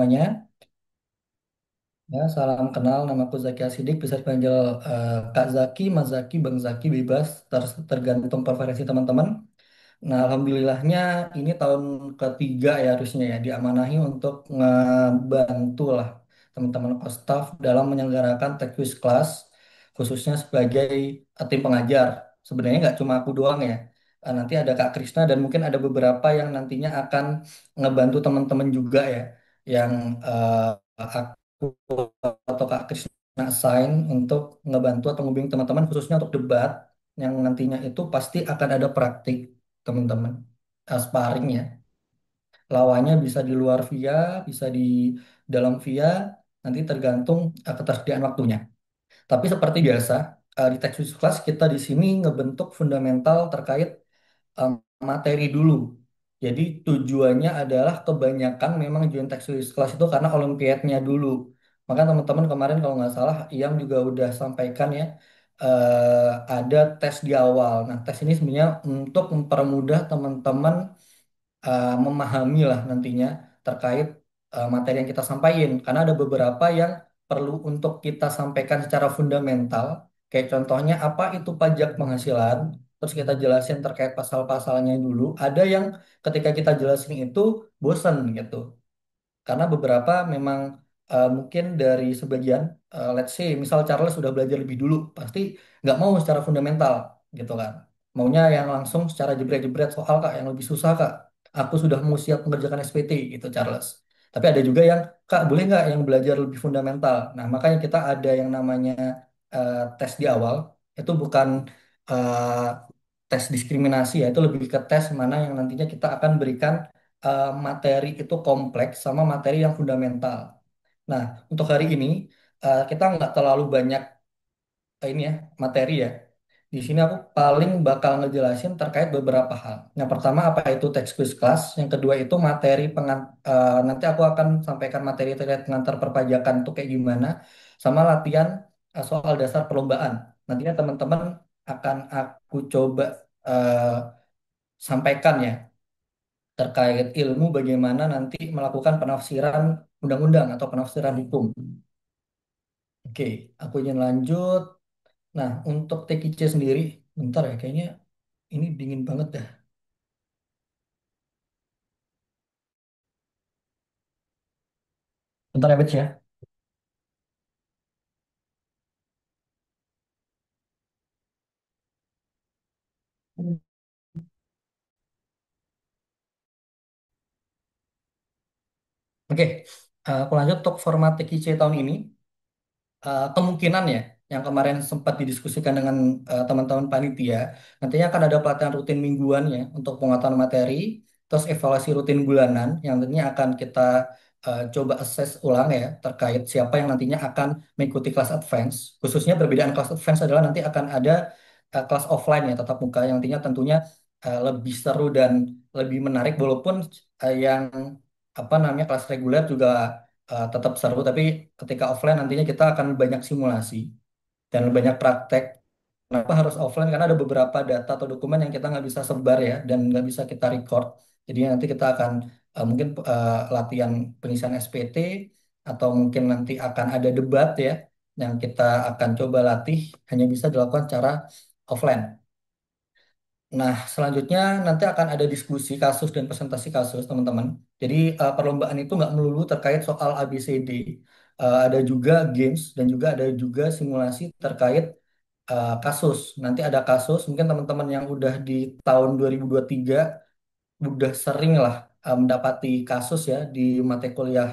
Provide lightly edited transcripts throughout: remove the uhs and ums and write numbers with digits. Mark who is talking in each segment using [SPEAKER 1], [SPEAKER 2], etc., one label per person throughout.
[SPEAKER 1] semuanya. Ya, salam kenal. Namaku Zaki Asidik. Bisa dipanggil Kak Zaki, Mas Zaki, Bang Zaki, bebas. Tergantung preferensi teman-teman. Nah, alhamdulillahnya ini tahun ketiga ya harusnya ya diamanahi untuk ngebantu lah teman-teman Kostaf dalam menyelenggarakan Tech Quiz Class khususnya sebagai tim pengajar. Sebenarnya nggak cuma aku doang ya. Nanti ada Kak Krisna dan mungkin ada beberapa yang nantinya akan ngebantu teman-teman juga ya yang aku atau Kak Krisna assign untuk ngebantu atau ngebimbing teman-teman khususnya untuk debat yang nantinya itu pasti akan ada praktik teman-teman. Sparring ya. Lawannya bisa di luar via, bisa di dalam via, nanti tergantung ketersediaan waktunya. Tapi seperti biasa, di Textbook Class kita di sini ngebentuk fundamental terkait em, materi dulu. Jadi tujuannya adalah kebanyakan memang join Textbook Class itu karena olimpiadnya dulu. Maka teman-teman kemarin kalau nggak salah, Iyam juga udah sampaikan ya, ada tes di awal. Nah, tes ini sebenarnya untuk mempermudah teman-teman memahami lah nantinya terkait materi yang kita sampaikan karena ada beberapa yang perlu untuk kita sampaikan secara fundamental kayak contohnya apa itu pajak penghasilan terus kita jelasin terkait pasal-pasalnya dulu ada yang ketika kita jelasin itu bosen gitu karena beberapa memang mungkin dari sebagian, let's say, misal Charles sudah belajar lebih dulu, pasti nggak mau secara fundamental, gitu kan. Maunya yang langsung secara jebret-jebret soal kak, yang lebih susah kak. Aku sudah mau siap mengerjakan SPT, gitu Charles. Tapi ada juga yang, kak boleh nggak yang belajar lebih fundamental. Nah makanya kita ada yang namanya tes di awal, itu bukan eh, tes diskriminasi ya, itu lebih ke tes mana yang nantinya kita akan berikan materi itu kompleks sama materi yang fundamental. Nah, untuk hari ini kita nggak terlalu banyak ini ya materi ya. Di sini aku paling bakal ngejelasin terkait beberapa hal. Yang pertama apa itu text quiz class, yang kedua itu nanti aku akan sampaikan materi terkait pengantar perpajakan itu kayak gimana, sama latihan soal dasar perlombaan. Nantinya teman-teman akan aku coba eh, sampaikan ya terkait ilmu bagaimana nanti melakukan penafsiran undang-undang atau penafsiran hukum. Oke, aku izin lanjut. Nah, untuk TKC sendiri, bentar ya, kayaknya ini dingin banget dah. Bentar ya, Bets ya. Oke, aku lanjut untuk format TKC tahun ini. Kemungkinan ya yang kemarin sempat didiskusikan dengan teman-teman panitia nantinya akan ada pelatihan rutin mingguan ya untuk penguatan materi terus evaluasi rutin bulanan yang nantinya akan kita coba assess ulang ya terkait siapa yang nantinya akan mengikuti kelas advance khususnya perbedaan kelas advance adalah nanti akan ada kelas offline ya tatap muka yang nantinya tentunya lebih seru dan lebih menarik walaupun yang apa namanya kelas reguler juga tetap seru, tapi ketika offline nantinya kita akan banyak simulasi dan banyak praktek. Kenapa harus offline? Karena ada beberapa data atau dokumen yang kita nggak bisa sebar ya dan nggak bisa kita record. Jadi nanti kita akan mungkin latihan pengisian SPT atau mungkin nanti akan ada debat ya yang kita akan coba latih hanya bisa dilakukan secara offline. Nah, selanjutnya nanti akan ada diskusi kasus dan presentasi kasus, teman-teman. Jadi, perlombaan itu nggak melulu terkait soal ABCD. Ada juga games dan juga ada juga simulasi terkait kasus. Nanti ada kasus, mungkin teman-teman yang udah di tahun 2023 udah sering lah mendapati kasus ya di mata kuliah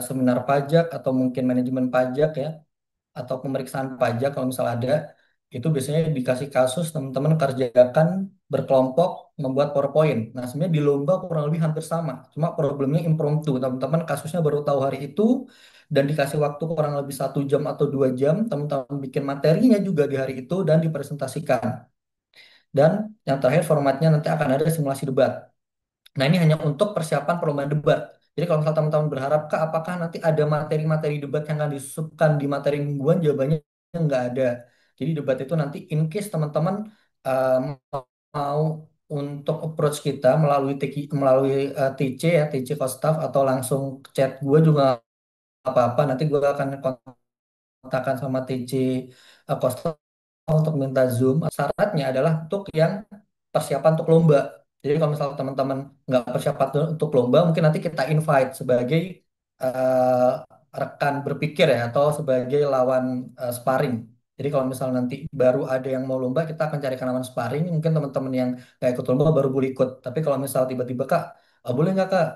[SPEAKER 1] seminar pajak atau mungkin manajemen pajak ya atau pemeriksaan pajak kalau misal ada itu biasanya dikasih kasus teman-teman kerjakan berkelompok membuat PowerPoint. Nah sebenarnya di lomba kurang lebih hampir sama, cuma problemnya impromptu. Teman-teman kasusnya baru tahu hari itu dan dikasih waktu kurang lebih 1 jam atau 2 jam. Teman-teman bikin materinya juga di hari itu dan dipresentasikan. Dan yang terakhir formatnya nanti akan ada simulasi debat. Nah, ini hanya untuk persiapan perlombaan debat. Jadi kalau misal teman-teman berharap, Kak, apakah nanti ada materi-materi debat yang akan disubkan di materi mingguan? Jawabannya nggak ada. Jadi debat itu nanti in case teman-teman eh, mau untuk approach kita melalui melalui TC ya, TC Kostaf atau langsung chat gue juga nggak apa-apa. Nanti gue akan kontakkan sama TC Kostaf untuk minta Zoom. Syaratnya adalah untuk yang persiapan untuk lomba. Jadi kalau misalnya teman-teman nggak persiapan untuk lomba, mungkin nanti kita invite sebagai eh, rekan berpikir ya, atau sebagai lawan sparring. Jadi kalau misalnya nanti baru ada yang mau lomba, kita akan carikan lawan sparring. Mungkin teman-teman yang nggak ikut lomba baru boleh ikut. Tapi kalau misal tiba-tiba kak, boleh nggak kak,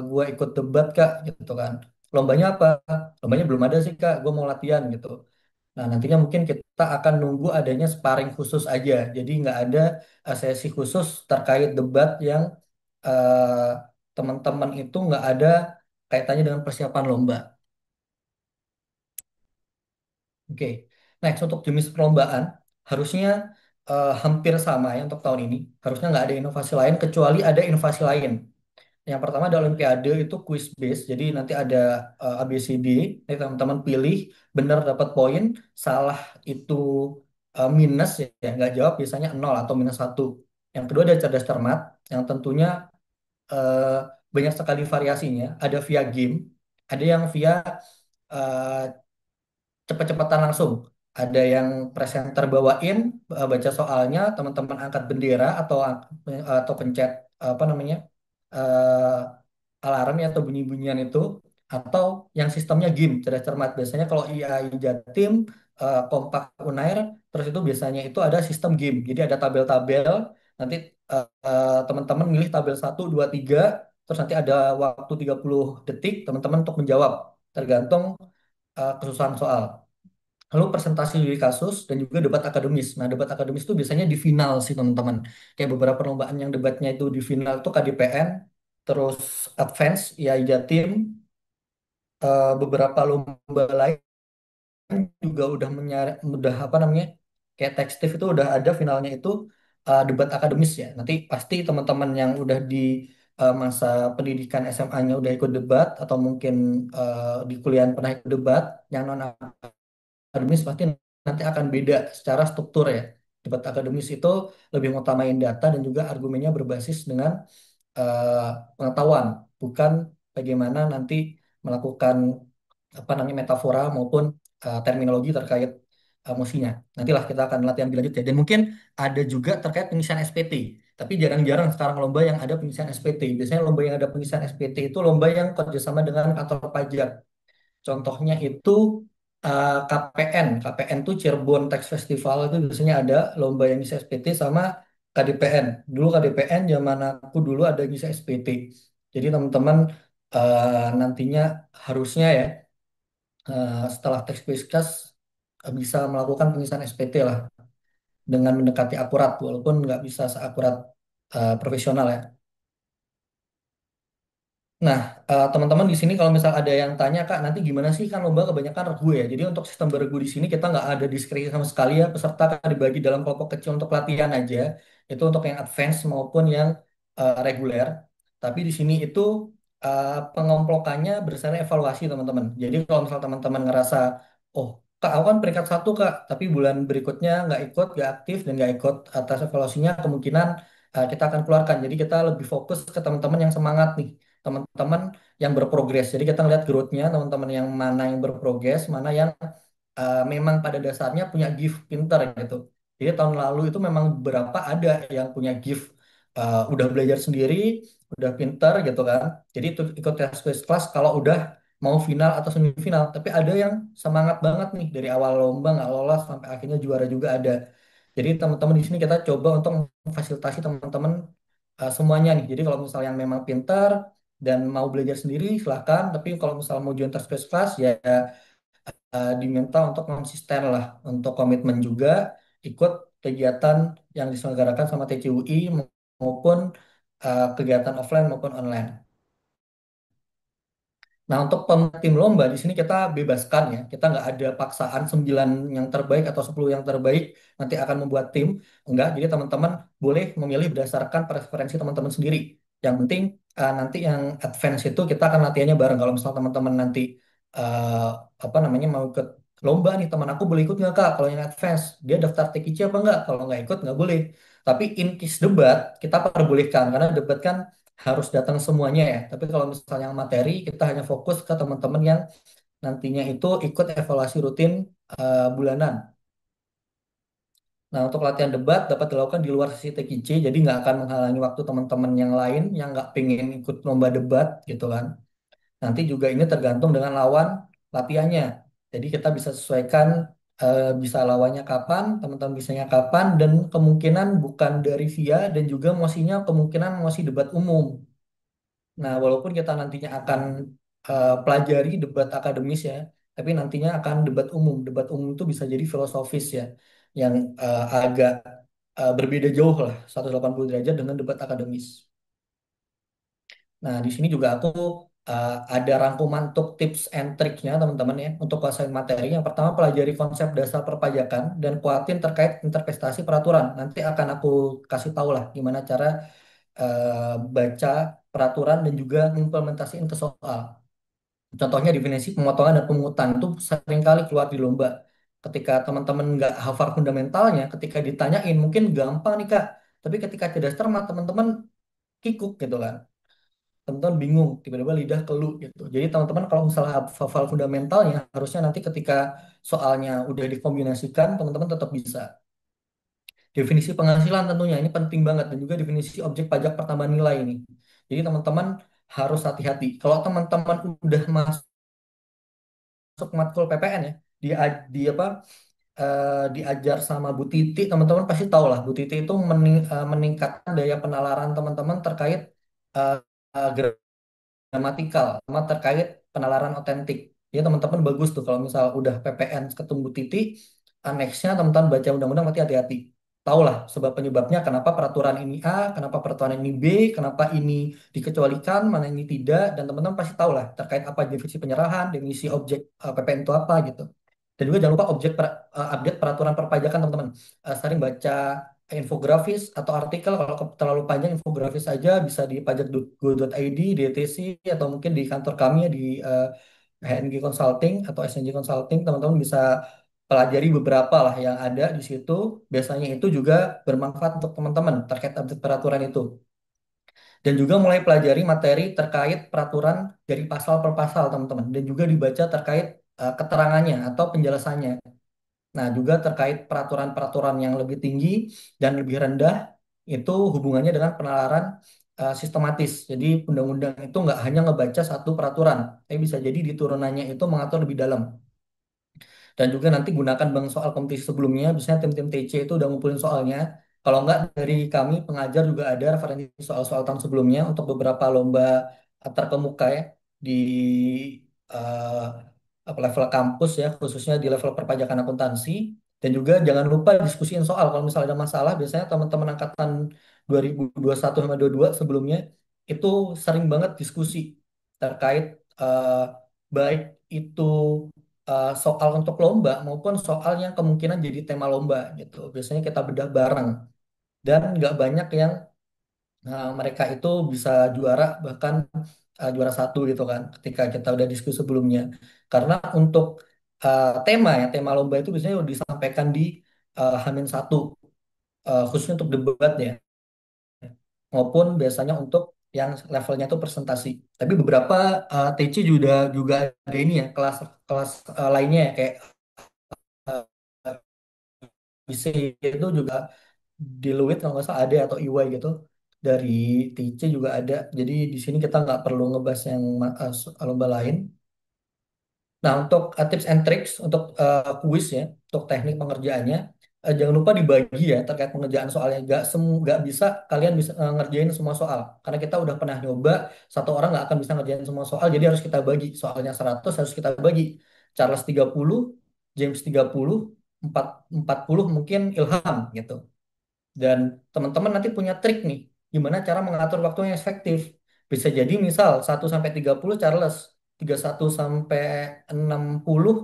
[SPEAKER 1] gue ikut debat kak, gitu kan. Lombanya apa? Lombanya belum ada sih kak, gue mau latihan gitu. Nah, nantinya mungkin kita akan nunggu adanya sparring khusus aja. Jadi nggak ada sesi khusus terkait debat yang eh, teman-teman itu nggak ada kaitannya dengan persiapan lomba. Oke. Next, untuk jenis perlombaan, harusnya hampir sama ya untuk tahun ini. Harusnya nggak ada inovasi lain, kecuali ada inovasi lain. Yang pertama ada Olimpiade itu quiz based. Jadi nanti ada ABCD, nanti teman-teman pilih benar dapat poin, salah itu minus ya, nggak jawab biasanya nol atau -1. Yang kedua ada cerdas cermat, yang tentunya eh, banyak sekali variasinya. Ada via game, ada yang via eh, cepet-cepetan langsung. Ada yang presenter bawain baca soalnya, teman-teman angkat bendera atau pencet apa namanya alarm ya atau bunyi-bunyian itu, atau yang sistemnya game cerdas cermat. Biasanya kalau IAI Jatim, Kompak Unair, terus itu biasanya itu ada sistem game. Jadi ada tabel-tabel, nanti teman-teman milih tabel 1, 2, 3, terus nanti ada waktu 30 detik teman-teman untuk menjawab, tergantung kesusahan soal. Lalu presentasi diri kasus dan juga debat akademis. Nah, debat akademis itu biasanya di final sih teman-teman. Kayak beberapa perlombaan yang debatnya itu di final itu KDPN, terus Advance, ya Jatim, beberapa lomba lain juga udah apa namanya, kayak tekstif itu udah ada finalnya itu debat akademis ya. Nanti pasti teman-teman yang udah di masa pendidikan SMA-nya udah ikut debat atau mungkin di kuliah pernah ikut debat, yang non akademis pasti nanti akan beda secara struktur ya. Debat akademis itu lebih mengutamain data dan juga argumennya berbasis dengan eh, pengetahuan, bukan bagaimana nanti melakukan apa namanya metafora maupun terminologi terkait emosinya. Nantilah kita akan latihan lebih lanjut ya. Dan mungkin ada juga terkait pengisian SPT. Tapi jarang-jarang sekarang lomba yang ada pengisian SPT. Biasanya lomba yang ada pengisian SPT itu lomba yang kerjasama dengan kantor pajak. Contohnya itu KPN. KPN tuh Cirebon Tax Festival itu biasanya ada lomba yang ngisi SPT sama KDPN. Dulu KDPN zaman aku dulu ada ngisi SPT. Jadi teman-teman nantinya harusnya ya setelah Tax Quiz Class bisa melakukan pengisian SPT lah dengan mendekati akurat walaupun nggak bisa seakurat profesional ya. Nah, teman-teman di sini kalau misal ada yang tanya, Kak, nanti gimana sih kan lomba kebanyakan regu ya. Jadi untuk sistem beregu di sini kita nggak ada diskresi sama sekali ya. Peserta kan dibagi dalam kelompok kecil untuk latihan aja. Itu untuk yang advance maupun yang reguler. Tapi di sini itu pengomplokannya berdasarkan evaluasi teman-teman. Jadi kalau misal teman-teman ngerasa, oh, Kak, aku kan peringkat 1, Kak, tapi bulan berikutnya nggak ikut, nggak aktif, dan nggak ikut atas evaluasinya, kemungkinan kita akan keluarkan. Jadi kita lebih fokus ke teman-teman yang semangat nih, teman-teman yang berprogres. Jadi kita ngeliat growth-nya teman-teman yang mana yang berprogres, mana yang memang pada dasarnya punya gift pinter gitu. Jadi tahun lalu itu memang beberapa ada yang punya gift udah belajar sendiri, udah pinter gitu kan. Jadi itu ikut tes quiz kelas kalau udah mau final atau semifinal. Tapi ada yang semangat banget nih dari awal lomba nggak lolos sampai akhirnya juara juga ada. Jadi teman-teman di sini kita coba untuk memfasilitasi teman-teman semuanya nih. Jadi kalau misalnya yang memang pintar dan mau belajar sendiri silahkan. Tapi kalau misalnya mau join tes kelas ya diminta untuk konsisten lah, untuk komitmen juga ikut kegiatan yang diselenggarakan sama TCUI maupun kegiatan offline maupun online. Nah, untuk tim lomba di sini kita bebaskan ya. Kita nggak ada paksaan 9 yang terbaik atau 10 yang terbaik nanti akan membuat tim. Enggak, jadi teman-teman boleh memilih berdasarkan preferensi teman-teman sendiri. Yang penting nanti yang advance itu kita akan latihannya bareng. Kalau misalnya teman-teman nanti eh, apa namanya mau ikut lomba nih, teman aku boleh ikut nggak Kak? Kalau yang advance, dia daftar TKC apa nggak? Kalau nggak ikut nggak boleh. Tapi in case debat, kita perbolehkan karena debat kan harus datang semuanya ya. Tapi kalau misalnya materi, kita hanya fokus ke teman-teman yang nantinya itu ikut evaluasi rutin bulanan. Nah, untuk latihan debat dapat dilakukan di luar sesi TKC, jadi nggak akan menghalangi waktu teman-teman yang lain yang nggak pengen ikut lomba debat gitu kan. Nanti juga ini tergantung dengan lawan latihannya. Jadi kita bisa sesuaikan bisa lawannya kapan, teman-teman bisanya kapan, dan kemungkinan bukan dari via dan juga mosinya kemungkinan mosi debat umum. Nah, walaupun kita nantinya akan pelajari debat akademis ya, tapi nantinya akan debat umum. Debat umum itu bisa jadi filosofis ya, yang agak berbeda jauh lah, 180 derajat dengan debat akademis. Nah, di sini juga aku ada rangkuman untuk tips and triknya teman-teman ya untuk kuasain materi. Yang pertama pelajari konsep dasar perpajakan dan kuatin terkait interpretasi peraturan. Nanti akan aku kasih tahu lah gimana cara baca peraturan dan juga implementasiin ke soal. Contohnya definisi pemotongan dan pemungutan itu sering kali keluar di lomba. Ketika teman-teman nggak hafal fundamentalnya, ketika ditanyain mungkin gampang nih Kak, tapi ketika tidak cermat teman-teman kikuk gitu kan. Teman-teman bingung, tiba-tiba lidah keluh gitu. Jadi teman-teman kalau misalnya hafal fundamentalnya, harusnya nanti ketika soalnya udah dikombinasikan, teman-teman tetap bisa. Definisi penghasilan tentunya ini penting banget dan juga definisi objek pajak pertambahan nilai ini. Jadi teman-teman harus hati-hati. Kalau teman-teman udah masuk matkul PPN ya, di apa diajar sama Bu Titi, teman-teman pasti tahu lah Bu Titi itu meningkatkan daya penalaran teman-teman terkait eh, gramatikal sama terkait penalaran otentik. Ya teman-teman bagus tuh kalau misal udah PPN ketemu titik, nextnya teman-teman baca undang-undang mati hati-hati. Tahu lah sebab penyebabnya kenapa peraturan ini A, kenapa peraturan ini B, kenapa ini dikecualikan, mana ini tidak, dan teman-teman pasti tahu lah terkait apa definisi penyerahan, definisi objek PPN itu apa gitu. Dan juga jangan lupa update peraturan perpajakan teman-teman. Sering baca infografis atau artikel kalau terlalu panjang infografis saja bisa di pajak.go.id, DTC atau mungkin di kantor kami ya di HNG Consulting atau SNG Consulting teman-teman bisa pelajari beberapa lah yang ada di situ. Biasanya itu juga bermanfaat untuk teman-teman terkait update peraturan itu. Dan juga mulai pelajari materi terkait peraturan dari pasal per pasal teman-teman dan juga dibaca terkait keterangannya atau penjelasannya. Nah, juga terkait peraturan-peraturan yang lebih tinggi dan lebih rendah, itu hubungannya dengan penalaran sistematis. Jadi, undang-undang itu nggak hanya ngebaca satu peraturan, tapi bisa jadi di turunannya itu mengatur lebih dalam. Dan juga nanti gunakan bank soal kompetisi sebelumnya, biasanya tim-tim TC itu udah ngumpulin soalnya. Kalau nggak dari kami pengajar juga ada referensi soal-soal tahun sebelumnya untuk beberapa lomba terkemuka ya di eh, level kampus ya, khususnya di level perpajakan akuntansi. Dan juga jangan lupa diskusiin soal. Kalau misalnya ada masalah, biasanya teman-teman angkatan 2021 sama 22 sebelumnya itu sering banget diskusi terkait baik itu soal untuk lomba maupun soal yang kemungkinan jadi tema lomba gitu. Biasanya kita bedah bareng dan nggak banyak yang mereka itu bisa juara bahkan juara satu gitu kan ketika kita udah diskusi sebelumnya. Karena untuk tema lomba itu biasanya udah disampaikan di Hamin satu khususnya untuk debat ya maupun biasanya untuk yang levelnya itu presentasi. Tapi beberapa TC juga ada ini ya kelas kelas lainnya ya kayak BC itu juga Deloitte kalau nggak salah ada atau EY gitu dari TC juga ada. Jadi di sini kita nggak perlu ngebahas yang lomba lain. Nah untuk tips and tricks untuk kuis ya, untuk teknik pengerjaannya, jangan lupa dibagi ya terkait pengerjaan soalnya. Nggak bisa kalian bisa ngerjain semua soal karena kita udah pernah nyoba satu orang nggak akan bisa ngerjain semua soal. Jadi harus kita bagi soalnya 100 harus kita bagi. Charles 30, James 30, 40 mungkin Ilham gitu. Dan teman-teman nanti punya trik nih, gimana cara mengatur waktu yang efektif. Bisa jadi misal 1 sampai 30 Charles, 31 sampai 60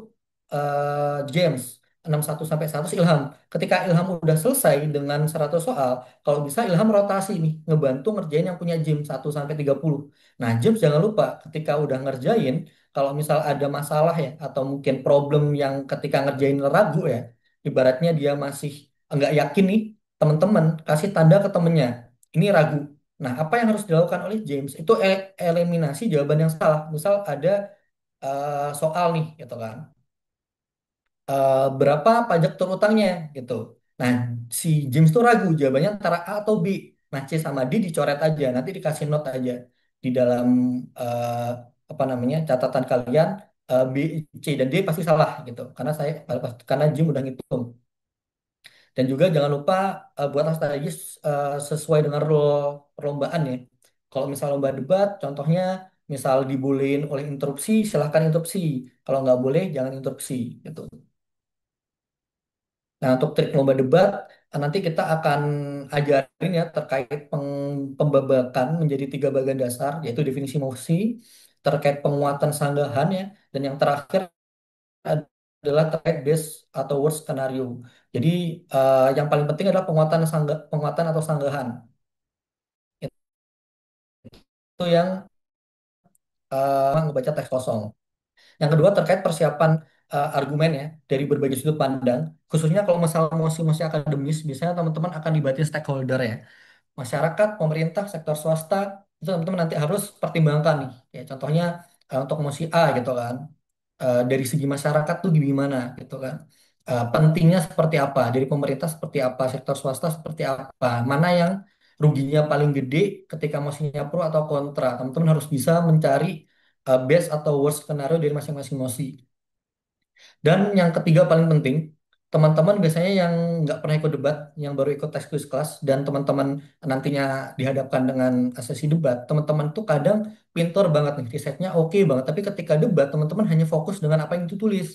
[SPEAKER 1] James, 61 sampai 100 Ilham. Ketika Ilham udah selesai dengan 100 soal, kalau bisa Ilham rotasi nih, ngebantu ngerjain yang punya James 1 sampai 30. Nah, James jangan lupa ketika udah ngerjain, kalau misal ada masalah ya, atau mungkin problem yang ketika ngerjain ragu ya, ibaratnya dia masih nggak yakin nih teman-teman kasih tanda ke temennya, ini ragu. Nah, apa yang harus dilakukan oleh James itu eliminasi jawaban yang salah. Misal ada soal nih, gitu kan. Berapa pajak terutangnya gitu. Nah, si James tuh ragu jawabannya antara A atau B. Nah, C sama D dicoret aja, nanti dikasih note aja di dalam eh, apa namanya catatan kalian, B, C dan D pasti salah gitu. Karena Jim udah ngitung. Dan juga jangan lupa buat strategis sesuai dengan rule perlombaan ya. Kalau misal lomba debat, contohnya misal dibolehin oleh interupsi, silahkan interupsi. Kalau nggak boleh, jangan interupsi gitu. Nah, untuk trik lomba debat, nanti kita akan ajarin ya terkait pembabakan menjadi tiga bagian dasar, yaitu definisi mosi, terkait penguatan sanggahan ya, dan yang terakhir adalah terkait base atau worst scenario. Jadi yang paling penting adalah penguatan atau sanggahan. Itu yang ngebaca teks kosong. Yang kedua terkait persiapan argumen ya dari berbagai sudut pandang, khususnya kalau masalah mosi-mosi akademis, biasanya teman-teman akan libatin stakeholder ya, masyarakat, pemerintah, sektor swasta, itu teman-teman nanti harus pertimbangkan nih. Ya, contohnya untuk mosi A gitu kan, dari segi masyarakat tuh gimana gitu kan. Pentingnya seperti apa, dari pemerintah seperti apa, sektor swasta seperti apa, mana yang ruginya paling gede ketika mosinya pro atau kontra. Teman-teman harus bisa mencari best atau worst skenario dari masing-masing mosi. Dan yang ketiga paling penting, teman-teman biasanya yang nggak pernah ikut debat, yang baru ikut tes quiz kelas, dan teman-teman nantinya dihadapkan dengan sesi debat, teman-teman tuh kadang pintar banget nih, risetnya oke banget, tapi ketika debat, teman-teman hanya fokus dengan apa yang ditulis.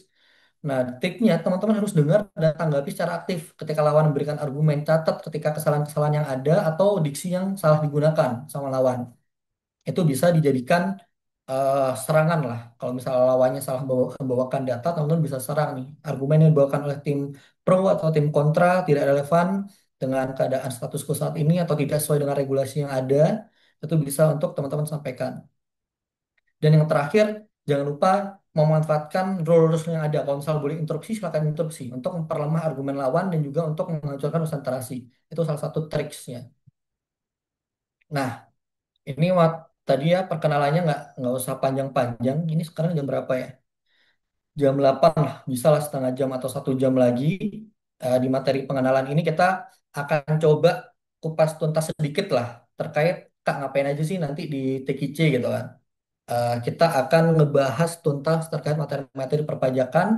[SPEAKER 1] Nah, triknya teman-teman harus dengar dan tanggapi secara aktif ketika lawan memberikan argumen, catat ketika kesalahan-kesalahan yang ada atau diksi yang salah digunakan sama lawan. Itu bisa dijadikan serangan lah. Kalau misalnya lawannya salah membawakan data, teman-teman bisa serang nih. Argumen yang dibawakan oleh tim pro atau tim kontra tidak relevan dengan keadaan status quo saat ini atau tidak sesuai dengan regulasi yang ada, itu bisa untuk teman-teman sampaikan. Dan yang terakhir, jangan lupa memanfaatkan rules yang ada. Kalau misalnya boleh interupsi, silakan interupsi untuk memperlemah argumen lawan dan juga untuk menghancurkan konsentrasi. Itu salah satu triksnya. Nah, ini tadi ya perkenalannya nggak usah panjang-panjang. Ini sekarang jam berapa ya? Jam 8 lah, bisa lah setengah jam atau 1 jam lagi. Di materi pengenalan ini kita akan coba kupas tuntas sedikit lah terkait Kak ngapain aja sih nanti di TKC gitu kan. Kita akan ngebahas tuntas terkait materi-materi perpajakan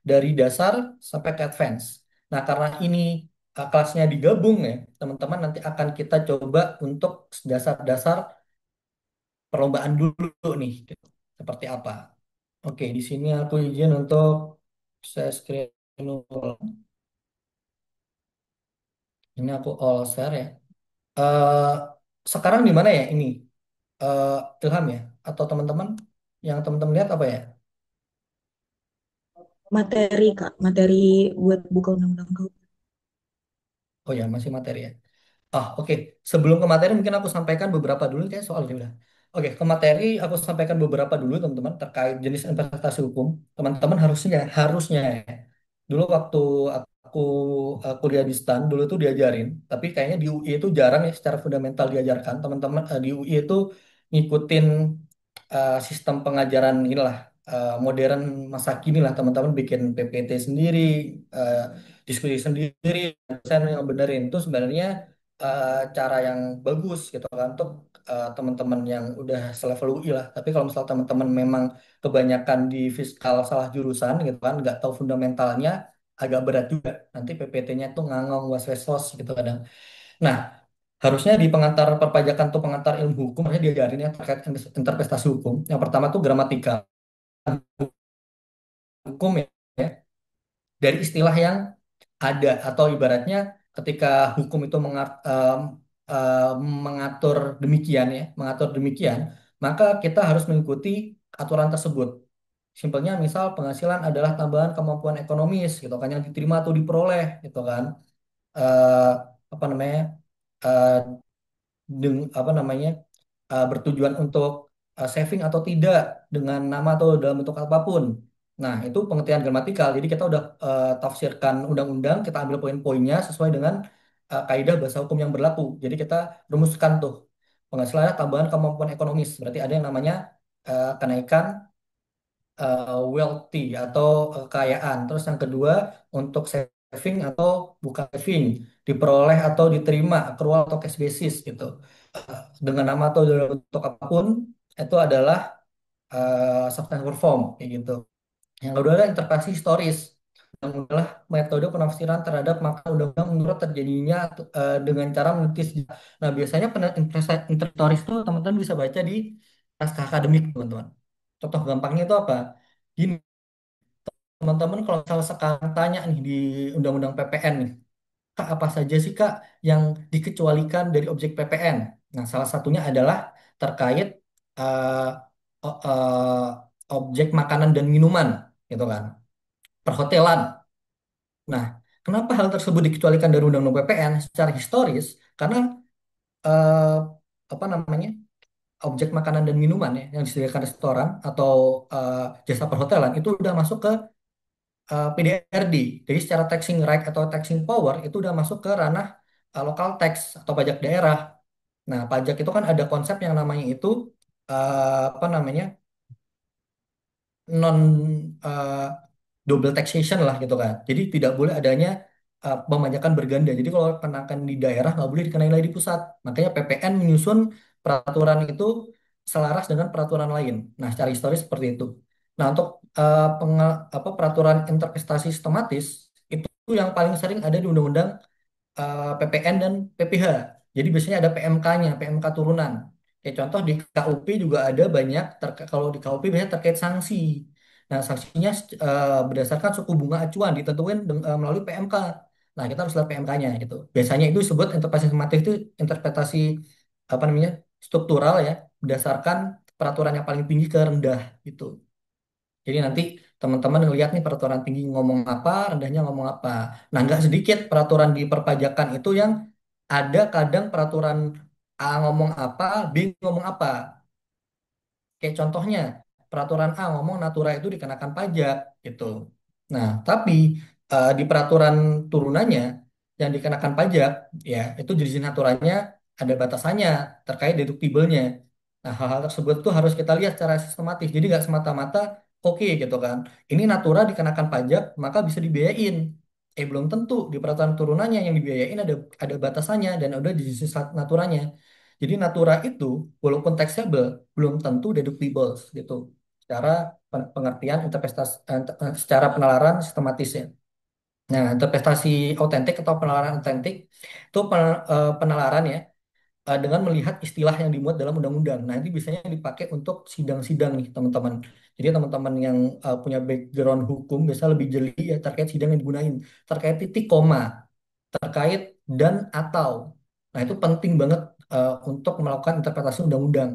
[SPEAKER 1] dari dasar sampai ke advance. Nah, karena ini kelasnya digabung ya, teman-teman nanti akan kita coba untuk dasar-dasar perlombaan dulu nih, gitu. Seperti apa? Oke, di sini aku izin untuk share screen ulang. Ini aku all share ya. Eh Sekarang di mana ya ini? Eh Ilham ya? Atau teman-teman yang teman-teman lihat apa ya?
[SPEAKER 2] Materi, Kak. Materi buat buka undang-undang KUHP.
[SPEAKER 1] Oh ya, masih materi ya. Oke. Sebelum ke materi mungkin aku sampaikan beberapa dulu kayak soal ini udah. Oke, ke materi aku sampaikan beberapa dulu teman-teman terkait jenis investasi hukum. Teman-teman harusnya harusnya ya. Dulu waktu aku kuliah di STAN dulu tuh diajarin, tapi kayaknya di UI itu jarang ya secara fundamental diajarkan. Teman-teman di UI itu ngikutin sistem pengajaran inilah modern masa kini lah teman-teman bikin PPT sendiri, eh, diskusi sendiri, dosen yang benerin itu sebenarnya cara yang bagus gitu kan untuk teman-teman yang udah selevel UI lah. Tapi kalau misal teman-teman memang kebanyakan di fiskal salah jurusan gitu kan, nggak tahu fundamentalnya, agak berat juga. Nanti PPT-nya tuh ngangong was-was gitu kadang. Nah, harusnya di pengantar perpajakan tuh pengantar ilmu hukum harusnya diajarin ya terkait interpretasi hukum. Yang pertama tuh gramatika hukum ya, ya, dari istilah yang ada atau ibaratnya ketika hukum itu mengatur demikian ya, mengatur demikian, maka kita harus mengikuti aturan tersebut. Simpelnya misal penghasilan adalah tambahan kemampuan ekonomis gitu kan yang diterima atau diperoleh gitu kan. Eh, apa namanya? eh, apa namanya? Bertujuan untuk saving atau tidak dengan nama atau dalam bentuk apapun. Nah, itu pengertian gramatikal. Jadi kita udah tafsirkan undang-undang, kita ambil poin-poinnya sesuai dengan kaidah bahasa hukum yang berlaku. Jadi kita rumuskan tuh penghasilannya tambahan kemampuan ekonomis. Berarti ada yang namanya kenaikan wealthy atau kekayaan. Terus yang kedua untuk saving atau bukan saving, diperoleh atau diterima accrual atau cash basis gitu. Dengan nama atau dalam bentuk apapun itu adalah substantive form kayak gitu. Yang kedua adalah interpretasi historis. Yang adalah metode penafsiran terhadap makna undang-undang menurut terjadinya dengan cara meneliti sejarah. Nah, biasanya interpretasi historis itu teman-teman bisa baca di naskah akademik, teman-teman. Contoh gampangnya itu apa? Gini, teman-teman kalau misalnya sekarang tanya nih di Undang-Undang PPN nih, Kak, apa saja sih Kak yang dikecualikan dari objek PPN? Nah, salah satunya adalah terkait eh, objek makanan dan minuman, gitu kan. Perhotelan. Nah, kenapa hal tersebut dikecualikan dari Undang-Undang PPN secara historis? Karena eh, apa namanya? Objek makanan dan minuman ya yang disediakan restoran atau jasa perhotelan itu udah masuk ke PDRD. Jadi secara taxing right atau taxing power itu udah masuk ke ranah local tax atau pajak daerah. Nah, pajak itu kan ada konsep yang namanya itu apa namanya? Non eh, double taxation lah gitu kan. Jadi tidak boleh adanya pemajakan berganda. Jadi kalau kenakan di daerah nggak boleh dikenai lagi di pusat. Makanya PPN menyusun peraturan itu selaras dengan peraturan lain. Nah, secara historis seperti itu. Nah, untuk peraturan interpretasi sistematis itu yang paling sering ada di Undang-Undang PPN dan PPH. Jadi biasanya ada PMK-nya, PMK turunan. Kayak contoh di KUP juga ada banyak, kalau di KUP biasanya terkait sanksi. Nah, sanksinya berdasarkan suku bunga acuan ditentukan melalui PMK. Nah, kita harus lihat PMK-nya gitu. Biasanya itu disebut interpretasi sistematis itu interpretasi apa namanya struktural ya, berdasarkan peraturan yang paling tinggi ke rendah gitu. Jadi nanti teman-teman ngelihat nih peraturan tinggi ngomong apa, rendahnya ngomong apa. Nah, nggak sedikit peraturan di perpajakan itu yang ada kadang peraturan A ngomong apa, B ngomong apa. Kayak contohnya, peraturan A ngomong natura itu dikenakan pajak gitu. Nah, tapi di peraturan turunannya yang dikenakan pajak, ya itu jenis naturanya ada batasannya terkait deduktibelnya. Nah, hal-hal tersebut tuh harus kita lihat secara sistematis. Jadi nggak semata-mata oke gitu kan. Ini natura dikenakan pajak, maka bisa dibiayain. Belum tentu di peraturan turunannya yang dibiayain ada batasannya dan ada jenis naturanya. Jadi natura itu walaupun taxable belum tentu deductible gitu. Secara pengertian interpretasi secara penalaran sistematisnya. Nah, interpretasi autentik atau penalaran autentik itu penalaran ya dengan melihat istilah yang dimuat dalam undang-undang. Nah, ini biasanya dipakai untuk sidang-sidang nih, teman-teman. Jadi teman-teman yang punya background hukum biasa lebih jeli ya terkait sidang yang digunain, terkait titik koma, terkait dan atau. Nah, itu penting banget untuk melakukan interpretasi undang-undang.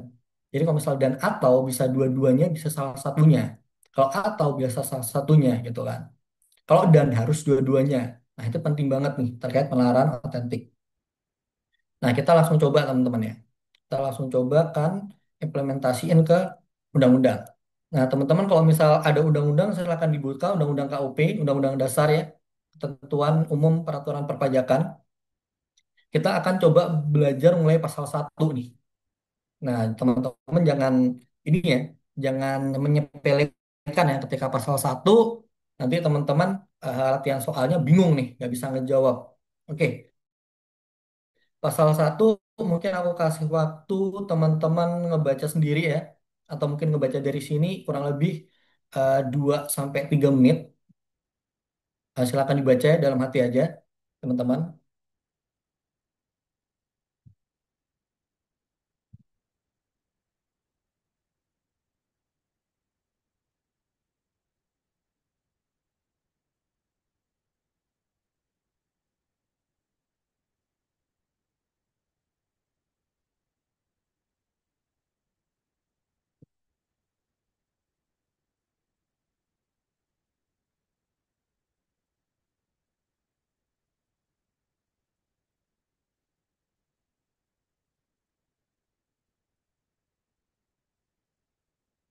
[SPEAKER 1] Jadi kalau misal dan atau bisa dua-duanya, bisa salah satunya. Kalau atau biasa salah satunya gitu kan. Kalau dan harus dua-duanya. Nah, itu penting banget nih terkait penalaran otentik. Nah, kita langsung coba teman-teman ya. Kita langsung coba kan implementasiin ke undang-undang. Nah, teman-teman kalau misal ada undang-undang silakan dibuka undang-undang KUP, undang-undang dasar ya, ketentuan umum peraturan perpajakan. Kita akan coba belajar mulai pasal 1 nih. Nah, teman-teman jangan ini ya, jangan menyepelekan ya ketika pasal 1 nanti teman-teman latihan soalnya bingung nih, nggak bisa ngejawab. Oke, pasal 1 mungkin aku kasih waktu teman-teman ngebaca sendiri ya, atau mungkin ngebaca dari sini kurang lebih 2 sampai 3 menit. Silakan dibaca ya dalam hati aja, teman-teman.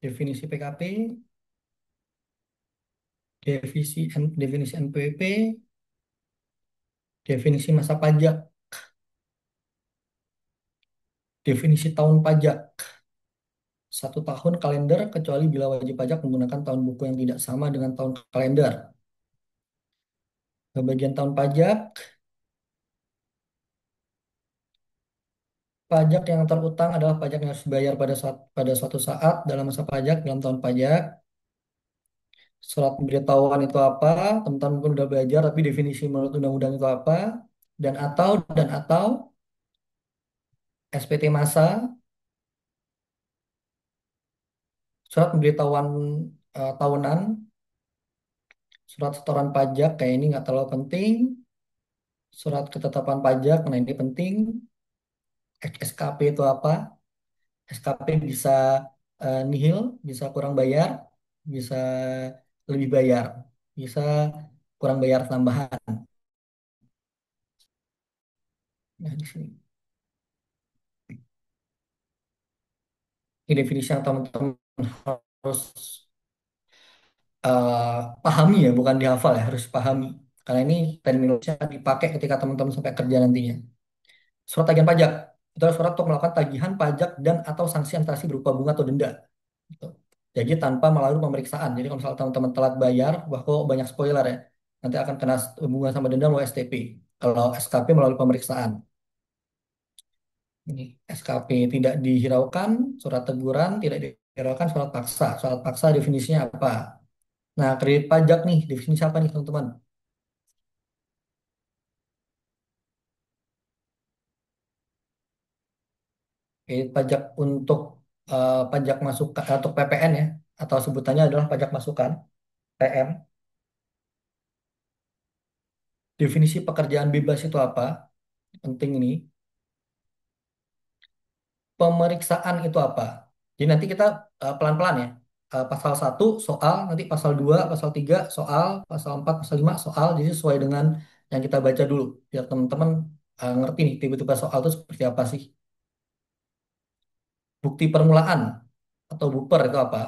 [SPEAKER 1] Definisi PKP, definisi NPWP, Definisi masa pajak. Definisi tahun pajak. 1 tahun kalender kecuali bila wajib pajak menggunakan tahun buku yang tidak sama dengan tahun kalender. Pembagian tahun pajak. Pajak yang terutang adalah pajak yang harus dibayar pada suatu saat dalam masa pajak dalam tahun pajak. Surat pemberitahuan itu apa? Teman-teman mungkin udah belajar, tapi definisi menurut undang-undang itu apa? Dan atau SPT masa, surat pemberitahuan tahunan, surat setoran pajak kayak ini nggak terlalu penting. Surat ketetapan pajak, nah ini penting. SKP itu apa? SKP bisa nihil, bisa kurang bayar, bisa lebih bayar, bisa kurang bayar tambahan. Nah, di sini. Ini definisi yang teman-teman harus eh, pahami ya, bukan dihafal ya, harus pahami. Karena ini terminologinya dipakai ketika teman-teman sampai kerja nantinya. Surat tagihan pajak. Itu adalah surat untuk melakukan tagihan pajak dan atau sanksi administrasi berupa bunga atau denda. Gitu. Jadi tanpa melalui pemeriksaan. Jadi kalau misalnya teman-teman telat bayar, wah kok banyak spoiler ya. Nanti akan kena bunga sama denda melalui STP. Kalau SKP melalui pemeriksaan. Ini SKP tidak dihiraukan, surat teguran tidak dihiraukan, surat paksa. Surat paksa definisinya apa? Nah, kredit pajak nih, definisi apa nih teman-teman? Kredit pajak untuk pajak masukan atau PPN ya, atau sebutannya adalah pajak masukan, PM. Definisi pekerjaan bebas itu apa? Penting ini. Pemeriksaan itu apa? Jadi nanti kita pelan-pelan ya. Pasal 1 soal, nanti pasal 2, pasal 3 soal, pasal 4, pasal 5 soal. Jadi sesuai dengan yang kita baca dulu. Biar teman-teman ngerti nih tiba-tiba soal itu seperti apa sih. Bukti permulaan atau buper itu apa?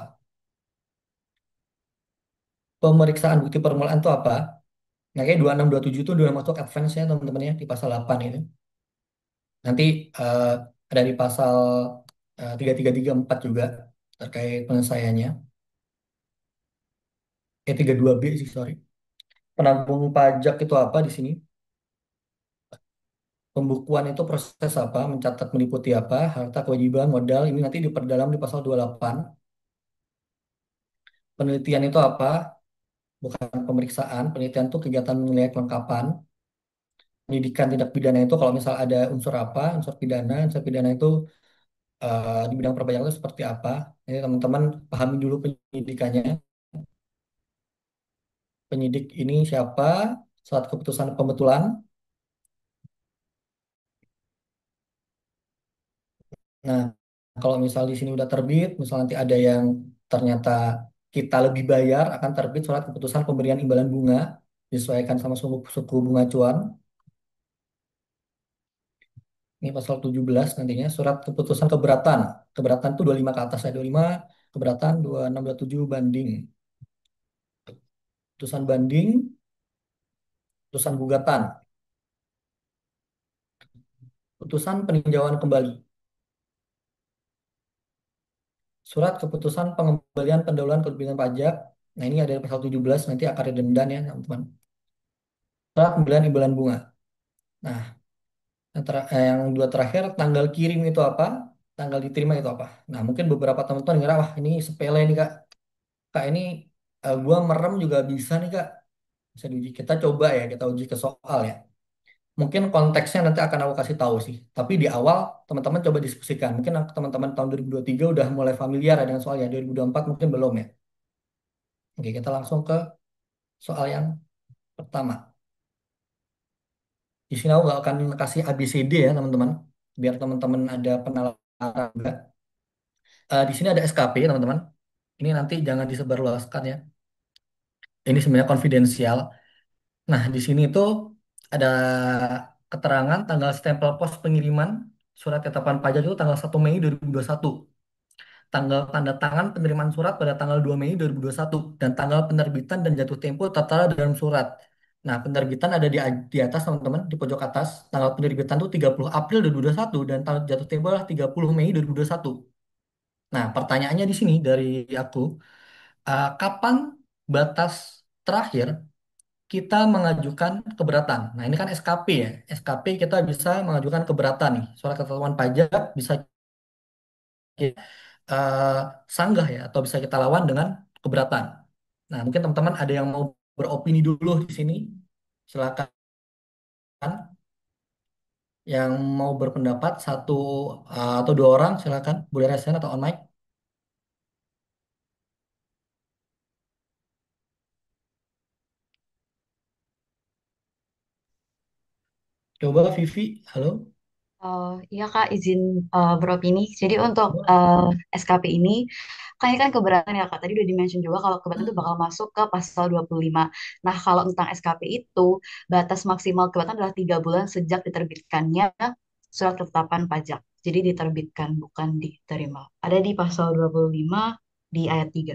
[SPEAKER 1] Pemeriksaan bukti permulaan itu apa? Nah, kayak 2627 itu udah masuk advance ya teman-teman ya di pasal 8 itu. Nanti eh, ada di pasal 3334 juga terkait penyelesaiannya. 32B sih, sorry. Penanggung pajak itu apa di sini? Pembukuan itu proses apa? Mencatat meliputi apa? Harta, kewajiban, modal. Ini nanti diperdalam di pasal 28. Penelitian itu apa? Bukan pemeriksaan. Penelitian itu kegiatan menilai kelengkapan. Penyidikan tindak pidana itu kalau misal ada unsur apa? Unsur pidana itu di bidang perpajakan itu seperti apa? Jadi teman-teman pahami dulu penyidikannya. Penyidik ini siapa? Surat keputusan pembetulan. Nah, kalau misal di sini udah terbit, misal nanti ada yang ternyata kita lebih bayar, akan terbit surat keputusan pemberian imbalan bunga disesuaikan sama suku bunga acuan. Ini pasal 17 nantinya surat keputusan keberatan. Keberatan itu 25 ke atas ya, 25 keberatan, 26 tujuh banding. Putusan banding, putusan gugatan, putusan peninjauan kembali. Surat keputusan pengembalian pendahuluan kelebihan pajak. Nah, ini ada di pasal 17 nanti akan redundan ya, teman-teman. Surat pembelian imbalan bunga. Nah, yang dua terakhir, tanggal kirim itu apa? Tanggal diterima itu apa? Nah, mungkin beberapa teman-teman ngira, wah ini sepele nih Kak. Kak ini gua merem juga bisa nih Kak. Bisa diuji. Kita coba ya, kita uji ke soal ya. Mungkin konteksnya nanti akan aku kasih tahu sih. Tapi di awal teman-teman coba diskusikan. Mungkin teman-teman tahun 2023 udah mulai familiar ya dengan soalnya. 2024 mungkin belum ya. Oke, kita langsung ke soal yang pertama. Di sini aku nggak akan kasih ABCD ya teman-teman. Biar teman-teman ada penalaran juga. Di sini ada SKP teman-teman. Ini nanti jangan disebarluaskan ya. Ini sebenarnya konfidensial. Nah, di sini tuh ada keterangan tanggal stempel pos pengiriman surat ketetapan pajak itu tanggal 1 Mei 2021. Tanggal tanda tangan penerimaan surat pada tanggal 2 Mei 2021 dan tanggal penerbitan dan jatuh tempo tertera dalam surat. Nah, penerbitan ada di atas teman-teman, di pojok atas. Tanggal penerbitan tuh 30 April 2021 dan tanggal jatuh tempo adalah 30 Mei 2021. Nah, pertanyaannya di sini dari aku, kapan batas terakhir kita mengajukan keberatan? Nah, ini kan SKP ya. SKP kita bisa mengajukan keberatan nih. Surat ketentuan pajak bisa kita sanggah ya atau bisa kita lawan dengan keberatan. Nah, mungkin teman-teman ada yang mau beropini dulu di sini. Silakan yang mau berpendapat satu atau dua orang silakan boleh resen atau on mic. Coba Vivi, halo.
[SPEAKER 2] Iya Kak, izin beropini. Jadi untuk SKP ini, kan ini kan keberatan ya Kak. Tadi udah dimention juga kalau keberatan itu bakal masuk ke pasal 25. Nah, kalau tentang SKP itu, batas maksimal keberatan adalah 3 bulan sejak diterbitkannya surat ketetapan pajak. Jadi diterbitkan, bukan diterima. Ada di pasal 25 di ayat 3.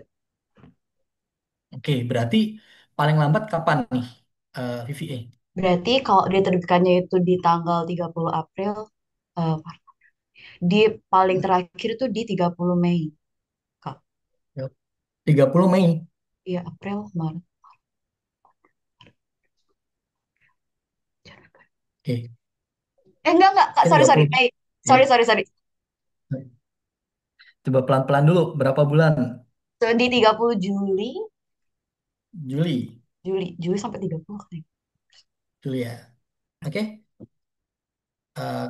[SPEAKER 1] Oke, berarti paling lambat kapan nih Vivi?
[SPEAKER 2] Berarti kalau diterbitkannya itu di tanggal 30 April, eh, di paling terakhir itu di 30 Mei, Kak.
[SPEAKER 1] 30 Mei.
[SPEAKER 2] Iya, April, Maret.
[SPEAKER 1] Oke,
[SPEAKER 2] Enggak, Kak.
[SPEAKER 1] mungkin
[SPEAKER 2] Sorry, sorry.
[SPEAKER 1] 20.
[SPEAKER 2] Mei.
[SPEAKER 1] Ya.
[SPEAKER 2] Sorry.
[SPEAKER 1] Coba pelan-pelan dulu. Berapa bulan?
[SPEAKER 2] So, di 30 Juli,
[SPEAKER 1] Juli.
[SPEAKER 2] Juli sampai 30 kali.
[SPEAKER 1] Juli ya. Oke,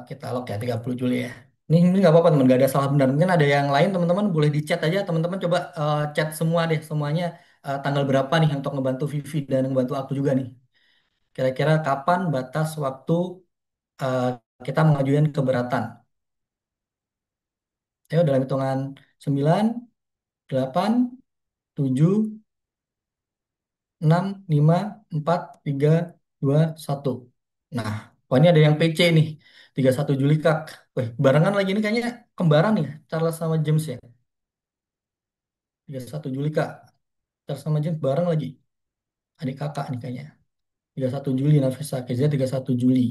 [SPEAKER 1] kita lock ya 30 Juli ya. Ini nggak apa-apa teman, nggak ada salah benar. Mungkin ada yang lain teman-teman boleh di chat aja. Teman-teman coba chat semua deh, semuanya tanggal berapa nih untuk ngebantu Vivi dan ngebantu aku juga nih. Kira-kira kapan batas waktu eh, kita mengajukan keberatan? Ayo dalam hitungan 9, 8, 7, 6, 5, 4, 3, 2, 1. Nah, wah ini ada yang PC nih. 31 Juli Kak. Wih, barengan lagi ini kayaknya kembaran nih ya, Charles sama James ya. 31 Juli Kak. Charles sama James bareng lagi. Adik kakak nih kayaknya. 31 Juli Nafisa Keza 31 Juli.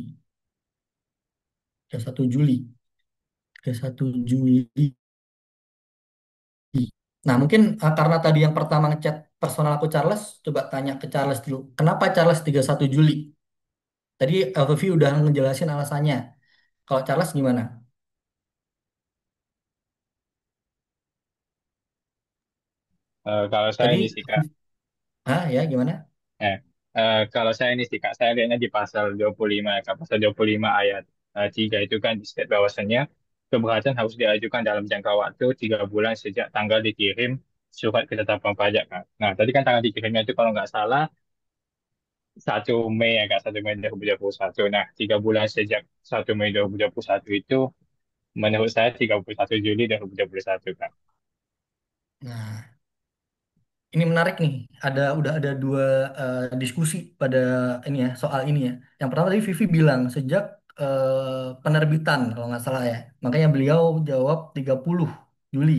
[SPEAKER 1] 31 Juli. 31 Juli. Nah, mungkin karena tadi yang pertama ngechat personal aku Charles, coba tanya ke Charles dulu. Kenapa Charles 31 Juli? Tadi Vivi udah ngejelasin alasannya. Kalau Charles gimana?
[SPEAKER 3] Kalau saya ini
[SPEAKER 1] Tadi,
[SPEAKER 3] sih Kak,
[SPEAKER 1] ya gimana?
[SPEAKER 3] eh, kalau saya ini sih Kak, saya lihatnya di pasal 25, Kak. Pasal 25 ayat 3 itu kan di state bahwasannya keberatan harus diajukan dalam jangka waktu 3 bulan sejak tanggal dikirim surat ketetapan pajak Kak. Nah, tadi kan tanggal dikirimnya itu kalau nggak salah 1 Mei ya Kak, 1 Mei 2021. Nah, 3 bulan sejak 1 Mei 2021 itu menurut saya 31 Juli 2021 Kak.
[SPEAKER 1] Nah, ini menarik nih. Udah ada dua diskusi pada ini ya soal ini ya. Yang pertama tadi Vivi bilang sejak penerbitan kalau nggak salah ya. Makanya beliau jawab 30 Juli.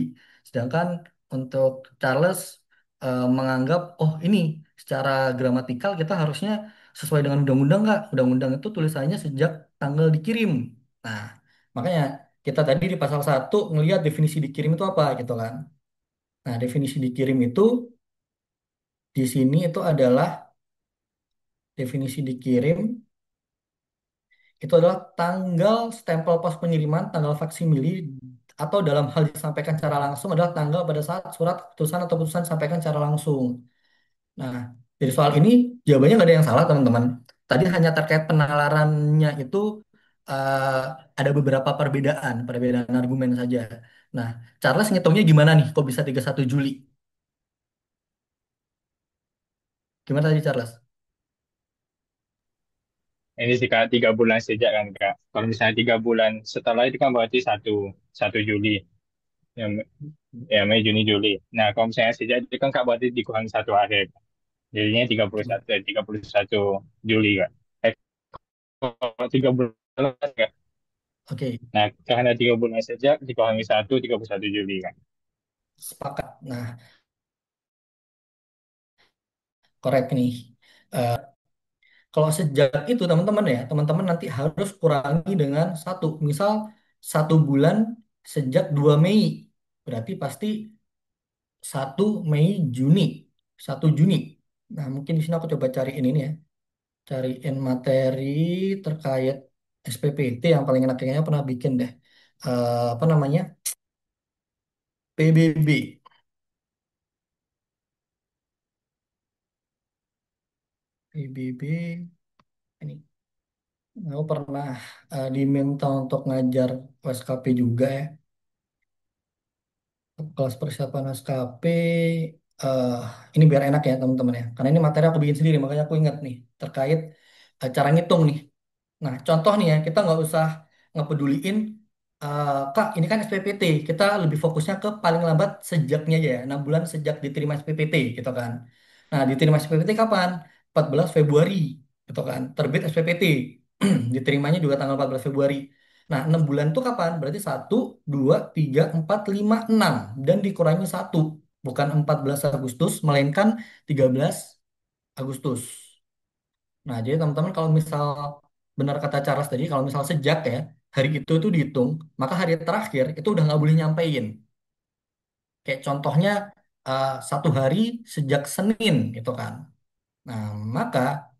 [SPEAKER 1] Sedangkan untuk Charles menganggap oh ini secara gramatikal kita harusnya sesuai dengan undang-undang nggak? Undang-undang itu tulisannya sejak tanggal dikirim. Nah, makanya kita tadi di pasal 1 ngelihat definisi dikirim itu apa gitu kan. Nah, definisi dikirim itu di sini itu adalah definisi dikirim itu adalah tanggal stempel pos pengiriman, tanggal faksimili atau dalam hal disampaikan secara langsung adalah tanggal pada saat surat keputusan atau putusan disampaikan secara langsung. Nah, dari soal ini jawabannya nggak ada yang salah teman-teman. Tadi hanya terkait penalarannya itu eh, ada beberapa perbedaan argumen saja. Nah, Charles ngitungnya gimana nih? Kok bisa 31 Juli? Gimana tadi Charles?
[SPEAKER 3] Ini sih Kak, 3 bulan sejak kan Kak. Kalau misalnya 3 bulan setelah itu kan berarti satu satu Juli. Ya, ya Mei, Juni, Juli. Nah, kalau misalnya sejak itu kan Kak berarti dikurangi 1 hari. Kak. Jadinya 31 Juli Kak. Kalau 3 bulan Kak.
[SPEAKER 1] Oke,
[SPEAKER 3] Nah, karena 3 bulan sejak dikurangi 31 Juli Kak.
[SPEAKER 1] sepakat. Nah, korek nih. Kalau sejak itu teman-teman ya, teman-teman nanti harus kurangi dengan satu. Misal 1 bulan sejak 2 Mei. Berarti pasti 1 Mei Juni. 1 Juni. Nah, mungkin di sini aku coba cariin ini ya. Cariin materi terkait SPPT yang paling enak kayaknya pernah bikin deh. Apa namanya? PBB. PBB. Ini. Aku pernah diminta untuk ngajar USKP juga ya. Kelas persiapan SKP. eh ini biar enak ya teman-teman ya. Karena ini materi aku bikin sendiri, makanya aku ingat nih terkait cara ngitung nih. Nah, contoh nih ya, kita nggak usah ngepeduliin, Kak, ini kan SPPT, kita lebih fokusnya ke paling lambat sejaknya aja ya, 6 bulan sejak diterima SPPT, gitu kan. Nah, diterima SPPT kapan? 14 Februari, gitu kan. Terbit SPPT, diterimanya juga tanggal 14 Februari. Nah, 6 bulan itu kapan? Berarti 1, 2, 3, 4, 5, 6. Dan dikurangi 1. Bukan 14 Agustus, melainkan 13 Agustus. Nah, jadi teman-teman kalau misal benar kata Charles tadi, kalau misal sejak ya, hari itu dihitung, maka hari terakhir itu udah nggak boleh nyampein. Kayak contohnya 1 hari sejak Senin gitu kan. Nah, maka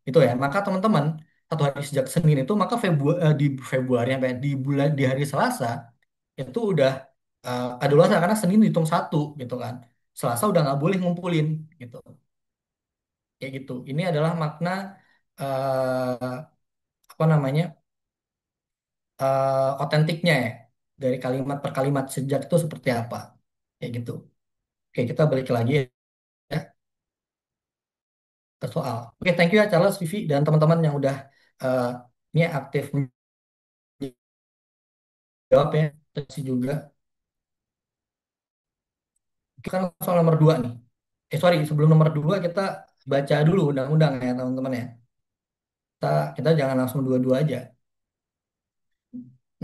[SPEAKER 1] itu ya, maka teman-teman 1 hari sejak Senin itu maka di Februari sampai di bulan di hari Selasa itu udah kadaluarsa karena Senin dihitung 1 gitu kan. Selasa udah nggak boleh ngumpulin gitu. Kayak gitu. Ini adalah makna apa namanya? Otentiknya ya dari kalimat per kalimat sejak itu seperti apa kayak gitu. Oke, kita balik lagi ya ke soal. Oke, thank you ya Charles, Vivi dan teman-teman yang udah eh, ini aktif menjawab ya. Terima kasih juga. Kita kan soal nomor 2 nih. Sorry, sebelum nomor 2 kita baca dulu undang-undang ya teman-teman ya. Kita jangan langsung dua-dua aja.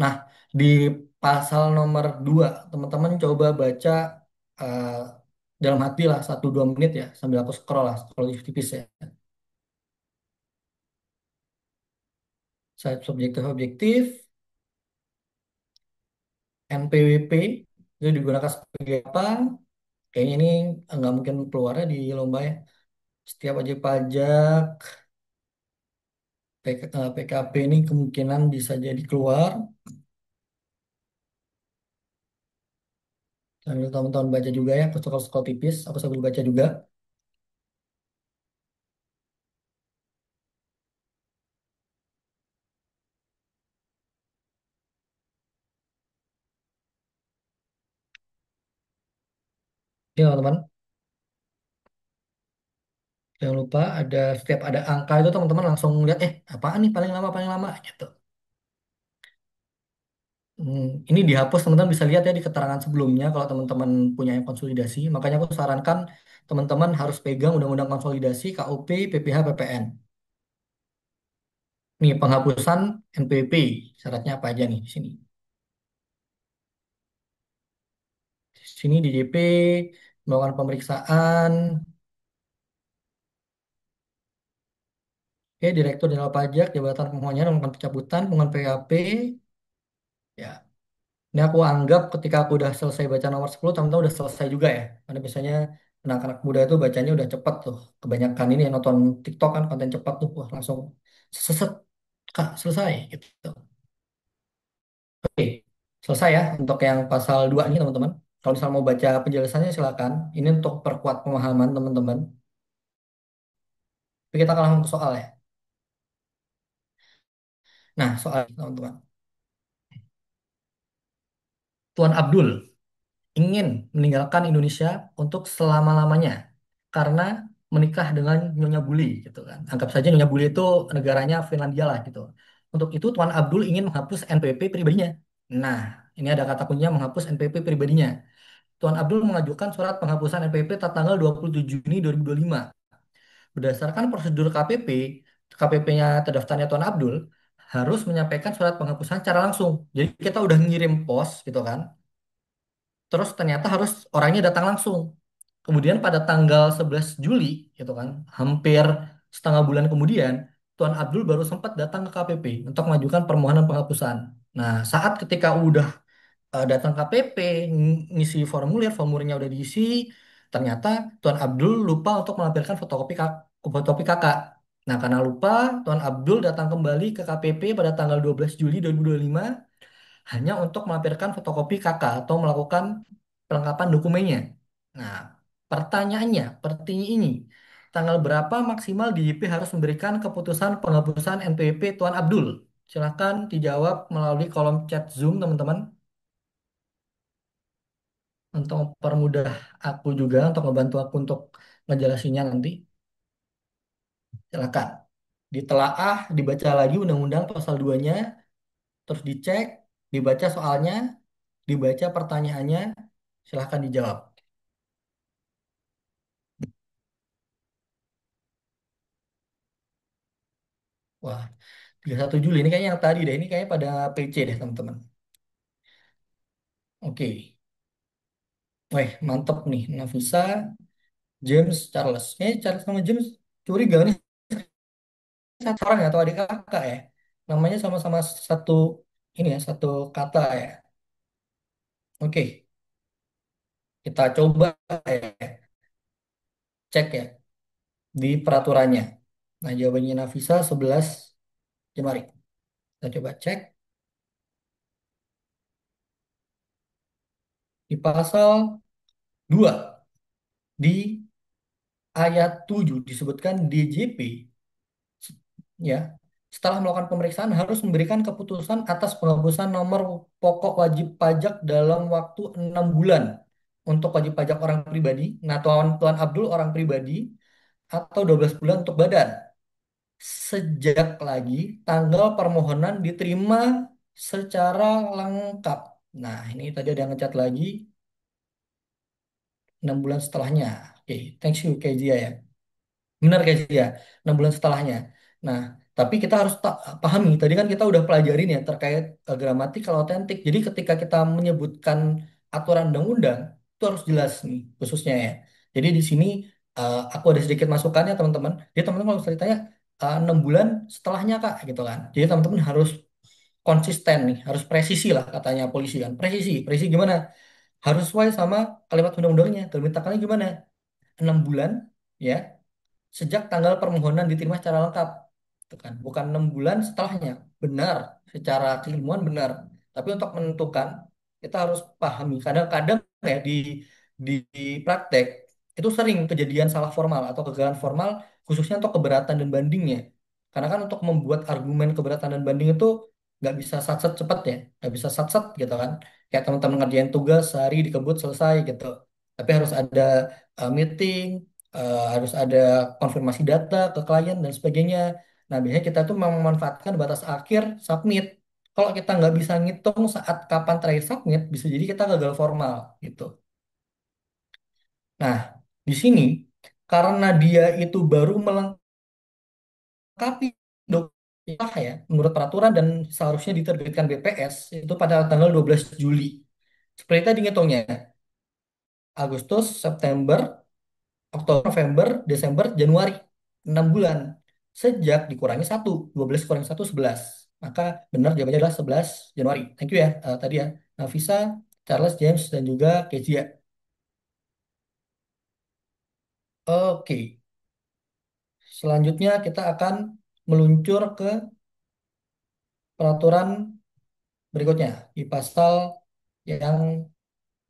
[SPEAKER 1] Nah, di pasal nomor 2 teman-teman coba baca eh, dalam hati lah 1-2 menit ya sambil aku scroll tipis ya. Site subjektif-objektif, NPWP itu digunakan sebagai apa? Kayaknya ini nggak mungkin keluarnya di lomba ya. Setiap wajib pajak, PKP ini kemungkinan bisa jadi keluar. Sambil teman-teman baca juga ya, aku scroll tipis, aku sambil baca juga. Ya teman-teman, jangan lupa setiap ada angka itu teman-teman langsung lihat, apaan nih paling lama gitu. Ini dihapus teman-teman bisa lihat ya di keterangan sebelumnya kalau teman-teman punya yang konsolidasi. Makanya aku sarankan teman-teman harus pegang undang-undang konsolidasi, KUP, PPH, PPN. Nih penghapusan NPWP, syaratnya apa aja nih di sini? Di sini DJP melakukan pemeriksaan, oke, Direktur Jenderal Pajak, Jabatan Penghukumnya melakukan pencabutan, pengurangan PHP, ya. Ini aku anggap ketika aku udah selesai baca nomor 10, teman-teman udah selesai juga ya. Karena biasanya anak-anak muda itu bacanya udah cepet tuh. Kebanyakan ini yang nonton TikTok kan konten cepat tuh, wah langsung seset, Kak, selesai gitu. Oke, selesai ya untuk yang pasal 2 ini teman-teman. Kalau misalnya mau baca penjelasannya silakan. Ini untuk perkuat pemahaman teman-teman. Tapi kita akan langsung ke soal ya. Nah, soal teman-teman. Tuan Abdul ingin meninggalkan Indonesia untuk selama-lamanya karena menikah dengan Nyonya Buli gitu kan. Anggap saja Nyonya Buli itu negaranya Finlandia lah gitu. Untuk itu Tuan Abdul ingin menghapus NPWP pribadinya. Nah, ini ada kata kuncinya menghapus NPWP pribadinya. Tuan Abdul mengajukan surat penghapusan NPWP tanggal 27 Juni 2025. Berdasarkan prosedur KPP, KPP-nya terdaftarnya Tuan Abdul harus menyampaikan surat penghapusan secara langsung. Jadi kita udah ngirim pos gitu kan. Terus ternyata harus orangnya datang langsung. Kemudian pada tanggal 11 Juli gitu kan, hampir setengah bulan kemudian, Tuan Abdul baru sempat datang ke KPP untuk mengajukan permohonan penghapusan. Nah, saat ketika udah datang KPP, ngisi formulir, formulirnya udah diisi, ternyata Tuan Abdul lupa untuk melampirkan fotokopi kakak. Nah, karena lupa, Tuan Abdul datang kembali ke KPP pada tanggal 12 Juli 2025 hanya untuk melampirkan fotokopi kakak atau melakukan pelengkapan dokumennya. Nah, pertanyaannya seperti ini. Tanggal berapa maksimal DJP harus memberikan keputusan penghapusan NPWP Tuan Abdul? Silahkan dijawab melalui kolom chat Zoom, teman-teman. Untuk mempermudah aku juga untuk ngebantu aku untuk ngejelasinnya nanti. Silakan. Ditelaah, dibaca lagi undang-undang pasal 2-nya, terus dicek, dibaca soalnya, dibaca pertanyaannya, silahkan dijawab. Wah, 31 Juli ini kayaknya yang tadi deh. Ini kayaknya pada PC deh, teman-teman. Oke. Weh, mantep nih. Nafisa, James, Charles. Charles sama James curiga nih. Satu orang ya, atau adik kakak ya. Namanya sama-sama satu, ini ya, satu kata ya. Oke, kita coba ya, cek ya di peraturannya. Nah, jawabannya Nafisa 11 Januari. Kita coba cek di pasal 2 di ayat 7 disebutkan DJP ya setelah melakukan pemeriksaan harus memberikan keputusan atas penghapusan nomor pokok wajib pajak dalam waktu 6 bulan untuk wajib pajak orang pribadi. Nah, Tuan Abdul orang pribadi atau 12 bulan untuk badan. Sejak lagi tanggal permohonan diterima secara lengkap. Nah, ini tadi ada yang ngecat lagi 6 bulan setelahnya. Oke, thanks you Kezia ya. Benar guys ya, 6 bulan setelahnya. Nah, tapi kita harus pahami, tadi kan kita udah pelajarin ya terkait gramatikal otentik. Jadi ketika kita menyebutkan aturan undang-undang, itu harus jelas nih, khususnya ya. Jadi di sini aku ada sedikit masukannya teman-teman. Jadi teman-teman kalau misalnya ditanya 6 bulan setelahnya Kak, gitu kan. Jadi teman-teman harus konsisten nih, harus presisi lah katanya polisi kan. Presisi, presisi gimana? Harus sesuai sama kalimat undang-undangnya. Kalimat gimana? 6 bulan ya sejak tanggal permohonan diterima secara lengkap. Itu kan, bukan 6 bulan setelahnya. Benar, secara keilmuan benar. Tapi untuk menentukan, kita harus pahami. Kadang-kadang ya di praktek, itu sering kejadian salah formal atau kegagalan formal, khususnya untuk keberatan dan bandingnya. Karena kan untuk membuat argumen keberatan dan banding itu nggak bisa sat-set cepat ya. Nggak bisa sat-set gitu kan. Kayak teman-teman ngerjain tugas sehari dikebut selesai gitu. Tapi harus ada meeting, harus ada konfirmasi data ke klien dan sebagainya. Nah, biasanya kita tuh memanfaatkan batas akhir submit. Kalau kita nggak bisa ngitung saat kapan terakhir submit, bisa jadi kita gagal formal gitu. Nah, di sini karena dia itu baru melengkapi dokumen ya, menurut peraturan dan seharusnya diterbitkan BPS itu pada tanggal 12 Juli. Seperti tadi ngitungnya, Agustus, September, Oktober, November, Desember, Januari. 6 bulan. Sejak dikurangi 1. 12 kurangi 1, 11. Maka benar jawabannya adalah 11 Januari. Thank you ya. Tadi ya. Nafisa, Charles, James, dan juga Kezia. Oke. Selanjutnya kita akan meluncur ke peraturan berikutnya. Di pasal yang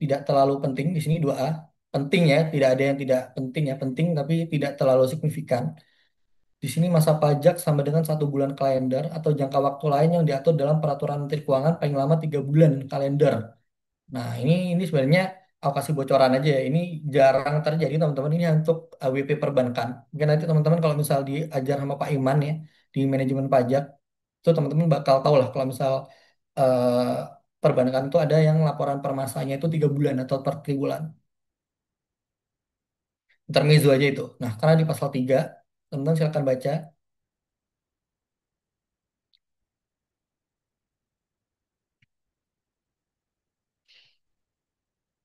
[SPEAKER 1] tidak terlalu penting. Di sini 2A. Penting ya. Tidak ada yang tidak penting ya. Penting tapi tidak terlalu signifikan. Di sini masa pajak sama dengan 1 bulan kalender atau jangka waktu lain yang diatur dalam peraturan Menteri Keuangan paling lama 3 bulan kalender. Nah, ini sebenarnya aku kasih bocoran aja ya. Ini jarang terjadi teman-teman. Ini untuk AWP perbankan. Mungkin nanti teman-teman kalau misal diajar sama Pak Iman ya di manajemen pajak, itu teman-teman bakal tahu lah kalau misal eh, perbankan itu ada yang laporan per masanya itu 3 bulan atau per triwulan. Intermezzo aja itu. Nah, karena di pasal 3, teman-teman silakan baca.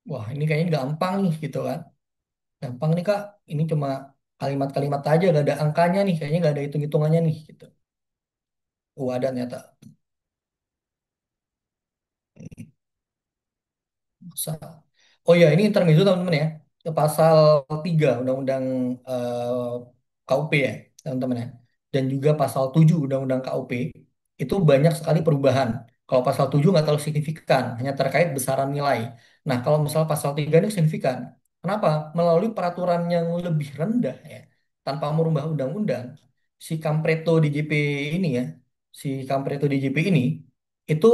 [SPEAKER 1] Wah, ini kayaknya gampang nih gitu kan. Gampang nih Kak, ini cuma kalimat-kalimat aja gak ada angkanya nih, kayaknya gak ada hitung-hitungannya nih gitu. Ada ternyata. Oh ya, ini intermezzo teman-teman ya. Ke Pasal 3 Undang-Undang eh, KUP ya, teman-teman ya. Dan juga pasal 7 Undang-Undang KUP itu banyak sekali perubahan. Kalau pasal 7 nggak terlalu signifikan, hanya terkait besaran nilai. Nah, kalau misal pasal 3 ini signifikan. Kenapa? Melalui peraturan yang lebih rendah ya, tanpa merubah undang-undang, si Kampreto DJP ini ya, si Kampreto DJP ini itu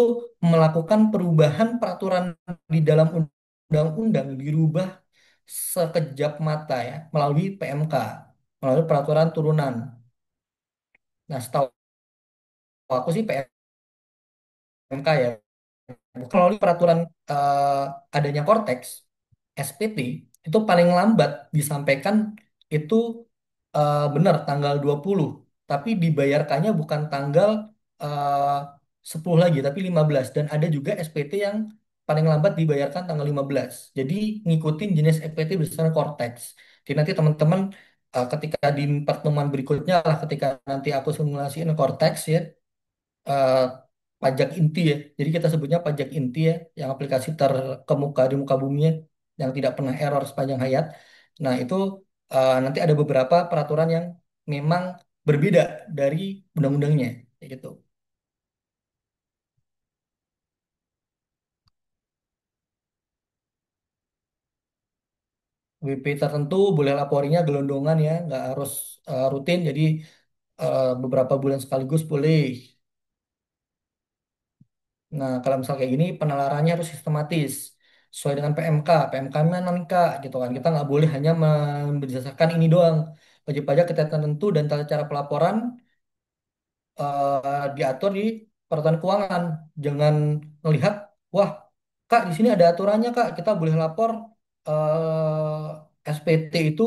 [SPEAKER 1] melakukan perubahan peraturan di dalam undang-undang dirubah sekejap mata ya melalui PMK, melalui peraturan turunan. Nah, setahu aku sih PMK ya, bukan melalui peraturan eh, adanya Cortex, SPT itu paling lambat disampaikan itu benar tanggal 20, tapi dibayarkannya bukan tanggal eh, 10 lagi tapi 15, dan ada juga SPT yang paling lambat dibayarkan tanggal 15. Jadi ngikutin jenis SPT berdasarkan Cortex. Jadi nanti teman-teman ketika di pertemuan berikutnya lah, ketika nanti aku simulasiin Cortex ya, eh, pajak inti ya. Jadi kita sebutnya pajak inti ya, yang aplikasi terkemuka di muka bumi ya, yang tidak pernah error sepanjang hayat. Nah, itu nanti ada beberapa peraturan yang memang berbeda dari undang-undangnya, kayak gitu. WP tertentu boleh laporinya gelondongan ya, nggak harus rutin. Jadi beberapa bulan sekaligus boleh. Nah, kalau misal kayak gini penalarannya harus sistematis sesuai dengan PMK. PMK-nya 6K gitu kan. Kita nggak boleh hanya berdasarkan ini doang. Wajib pajak kita tertentu dan tata cara pelaporan diatur di peraturan keuangan. Jangan melihat, wah, Kak, di sini ada aturannya, Kak. Kita boleh lapor SPT itu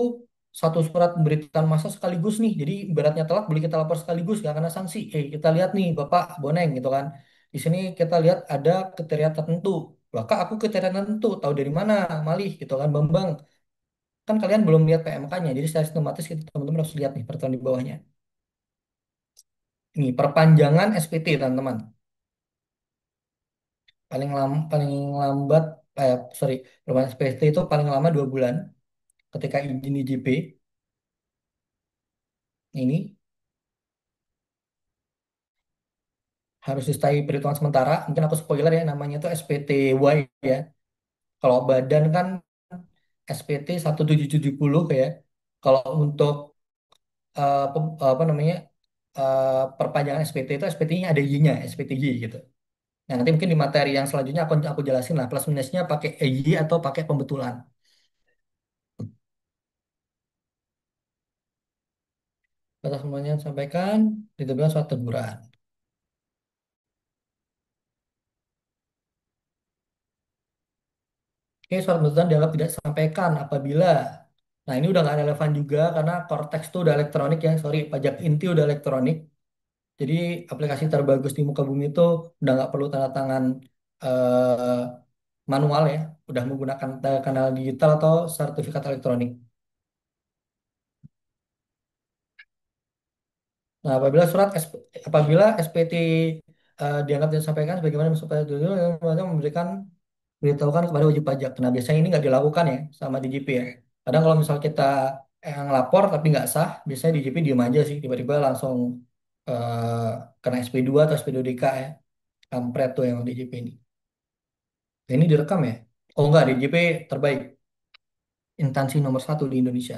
[SPEAKER 1] satu surat pemberitaan masa sekaligus nih. Jadi ibaratnya telat boleh kita lapor sekaligus, nggak kena sanksi. Kita lihat nih, Bapak Boneng gitu kan. Di sini kita lihat ada kriteria tertentu. Lah, Kak, aku kriteria tertentu. Tahu dari mana, Malih gitu kan, Bambang. Kan kalian belum lihat PMK-nya. Jadi secara sistematis kita teman-teman harus lihat nih peraturan di bawahnya. Ini perpanjangan SPT, teman-teman. Paling lambat sorry, perubahan SPT itu paling lama 2 bulan ketika izin IJP ini harus disertai perhitungan sementara. Mungkin aku spoiler ya, namanya itu SPTY ya. Kalau badan kan SPT 1770 ya. Kalau untuk apa namanya perpanjangan SPT itu SPT-nya ada Y-nya, SPTY gitu. Nah, nanti mungkin di materi yang selanjutnya aku jelasin lah plus minusnya pakai Y atau pakai pembetulan. Atas semuanya sampaikan, ditentukan suatu teguran. Oke, surat tuntutan dianggap tidak disampaikan apabila, nah ini udah nggak relevan juga karena Cortex itu udah elektronik ya, sorry, pajak inti udah elektronik. Jadi aplikasi terbagus di muka bumi itu udah nggak perlu tanda tangan eh, manual ya, udah menggunakan kanal digital atau sertifikat elektronik. Nah, apabila SPT dianggap tidak disampaikan sebagaimana masuk pada dulu yang memberikan beritahukan kepada wajib pajak. Nah, biasanya ini nggak dilakukan ya sama DJP ya. Kadang kalau misal kita ngelapor tapi nggak sah, biasanya DJP diem aja sih, tiba-tiba langsung kena SP2 atau SP2DK ya. Kampret tuh yang DJP ini. Nah, ini direkam ya? Oh enggak, DJP terbaik. Instansi nomor satu di Indonesia.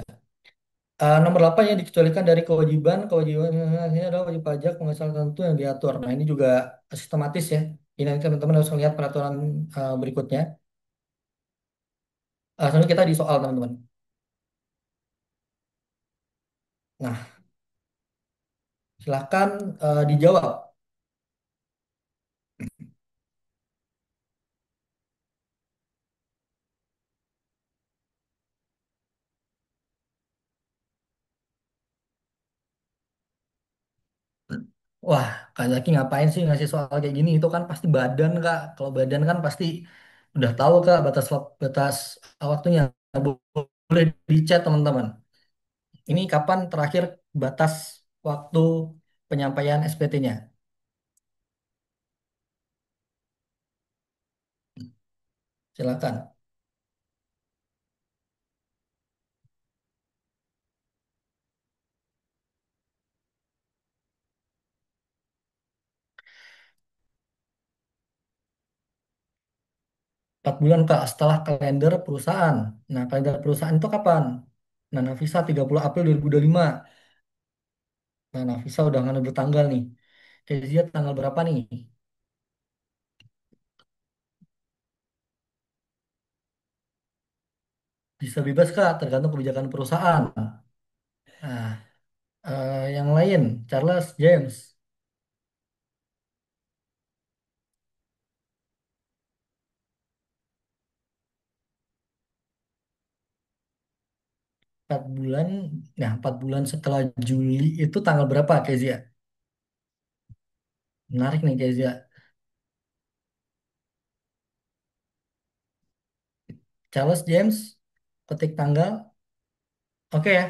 [SPEAKER 1] Nomor 8 yang dikecualikan dari kewajiban ini adalah wajib pajak penghasilan tertentu yang diatur. Nah, ini juga sistematis ya. Ini nanti teman-teman harus lihat peraturan berikutnya. Selanjutnya kita di soal teman-teman. Nah, silahkan dijawab. Wah, Kak Zaki ngapain sih ngasih soal kayak gini? Itu kan pasti badan, Kak. Kalau badan kan pasti udah tahu, Kak, batas waktunya. Boleh di chat, teman-teman. Ini kapan terakhir batas waktu penyampaian SPT-nya? Silakan. 4 bulan Kak setelah kalender perusahaan. Nah, kalender perusahaan itu kapan? Nah, Nafisa 30 April 2025. Nah, Nafisa udah ngambil bertanggal nih. Kezia tanggal berapa nih? Bisa bebas Kak, tergantung kebijakan perusahaan. Nah, yang lain, Charles James, 4 bulan. Nah, 4 bulan setelah Juli itu tanggal berapa Kezia? Menarik nih Kezia. Charles James, ketik tanggal. Oke ya.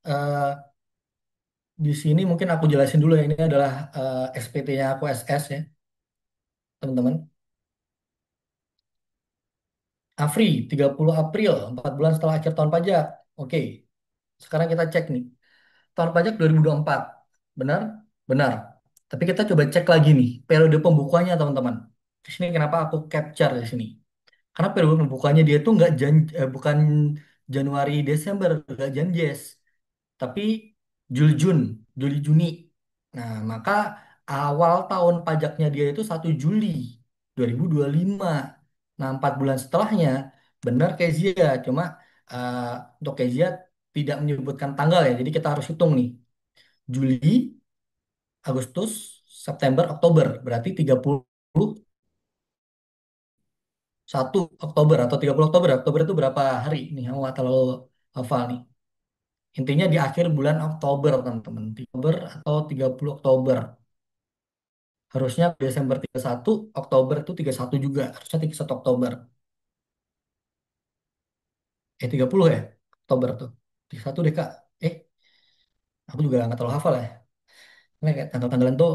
[SPEAKER 1] Eh, di sini mungkin aku jelasin dulu ya. Ini adalah SPT-nya aku SS ya, teman-teman. Afri, 30 April, 4 bulan setelah akhir tahun pajak. Oke, sekarang kita cek nih. Tahun pajak 2024. Benar? Benar. Tapi kita coba cek lagi nih, periode pembukuannya teman-teman. Di sini kenapa aku capture di sini? Karena periode pembukuannya dia tuh bukan Januari Desember, nggak Janjes, tapi Juli Jun, Juli Juni. Nah, maka awal tahun pajaknya dia itu 1 Juli 2025. Nah, 4 bulan setelahnya benar Kezia, cuma eh, untuk Kezia tidak menyebutkan tanggal ya. Jadi kita harus hitung nih. Juli, Agustus, September, Oktober. Berarti 31 Oktober atau 30 Oktober. Oktober itu berapa hari? Nih, aku nggak terlalu hafal nih. Intinya di akhir bulan Oktober, teman-teman. Oktober atau 30 Oktober. Harusnya Desember 31, Oktober itu 31 juga. Harusnya 31 Oktober. 30 ya? Oktober tuh. 31 deh, Kak. Eh, aku juga nggak terlalu hafal ya. Ini kayak tanggal-tanggalan tuh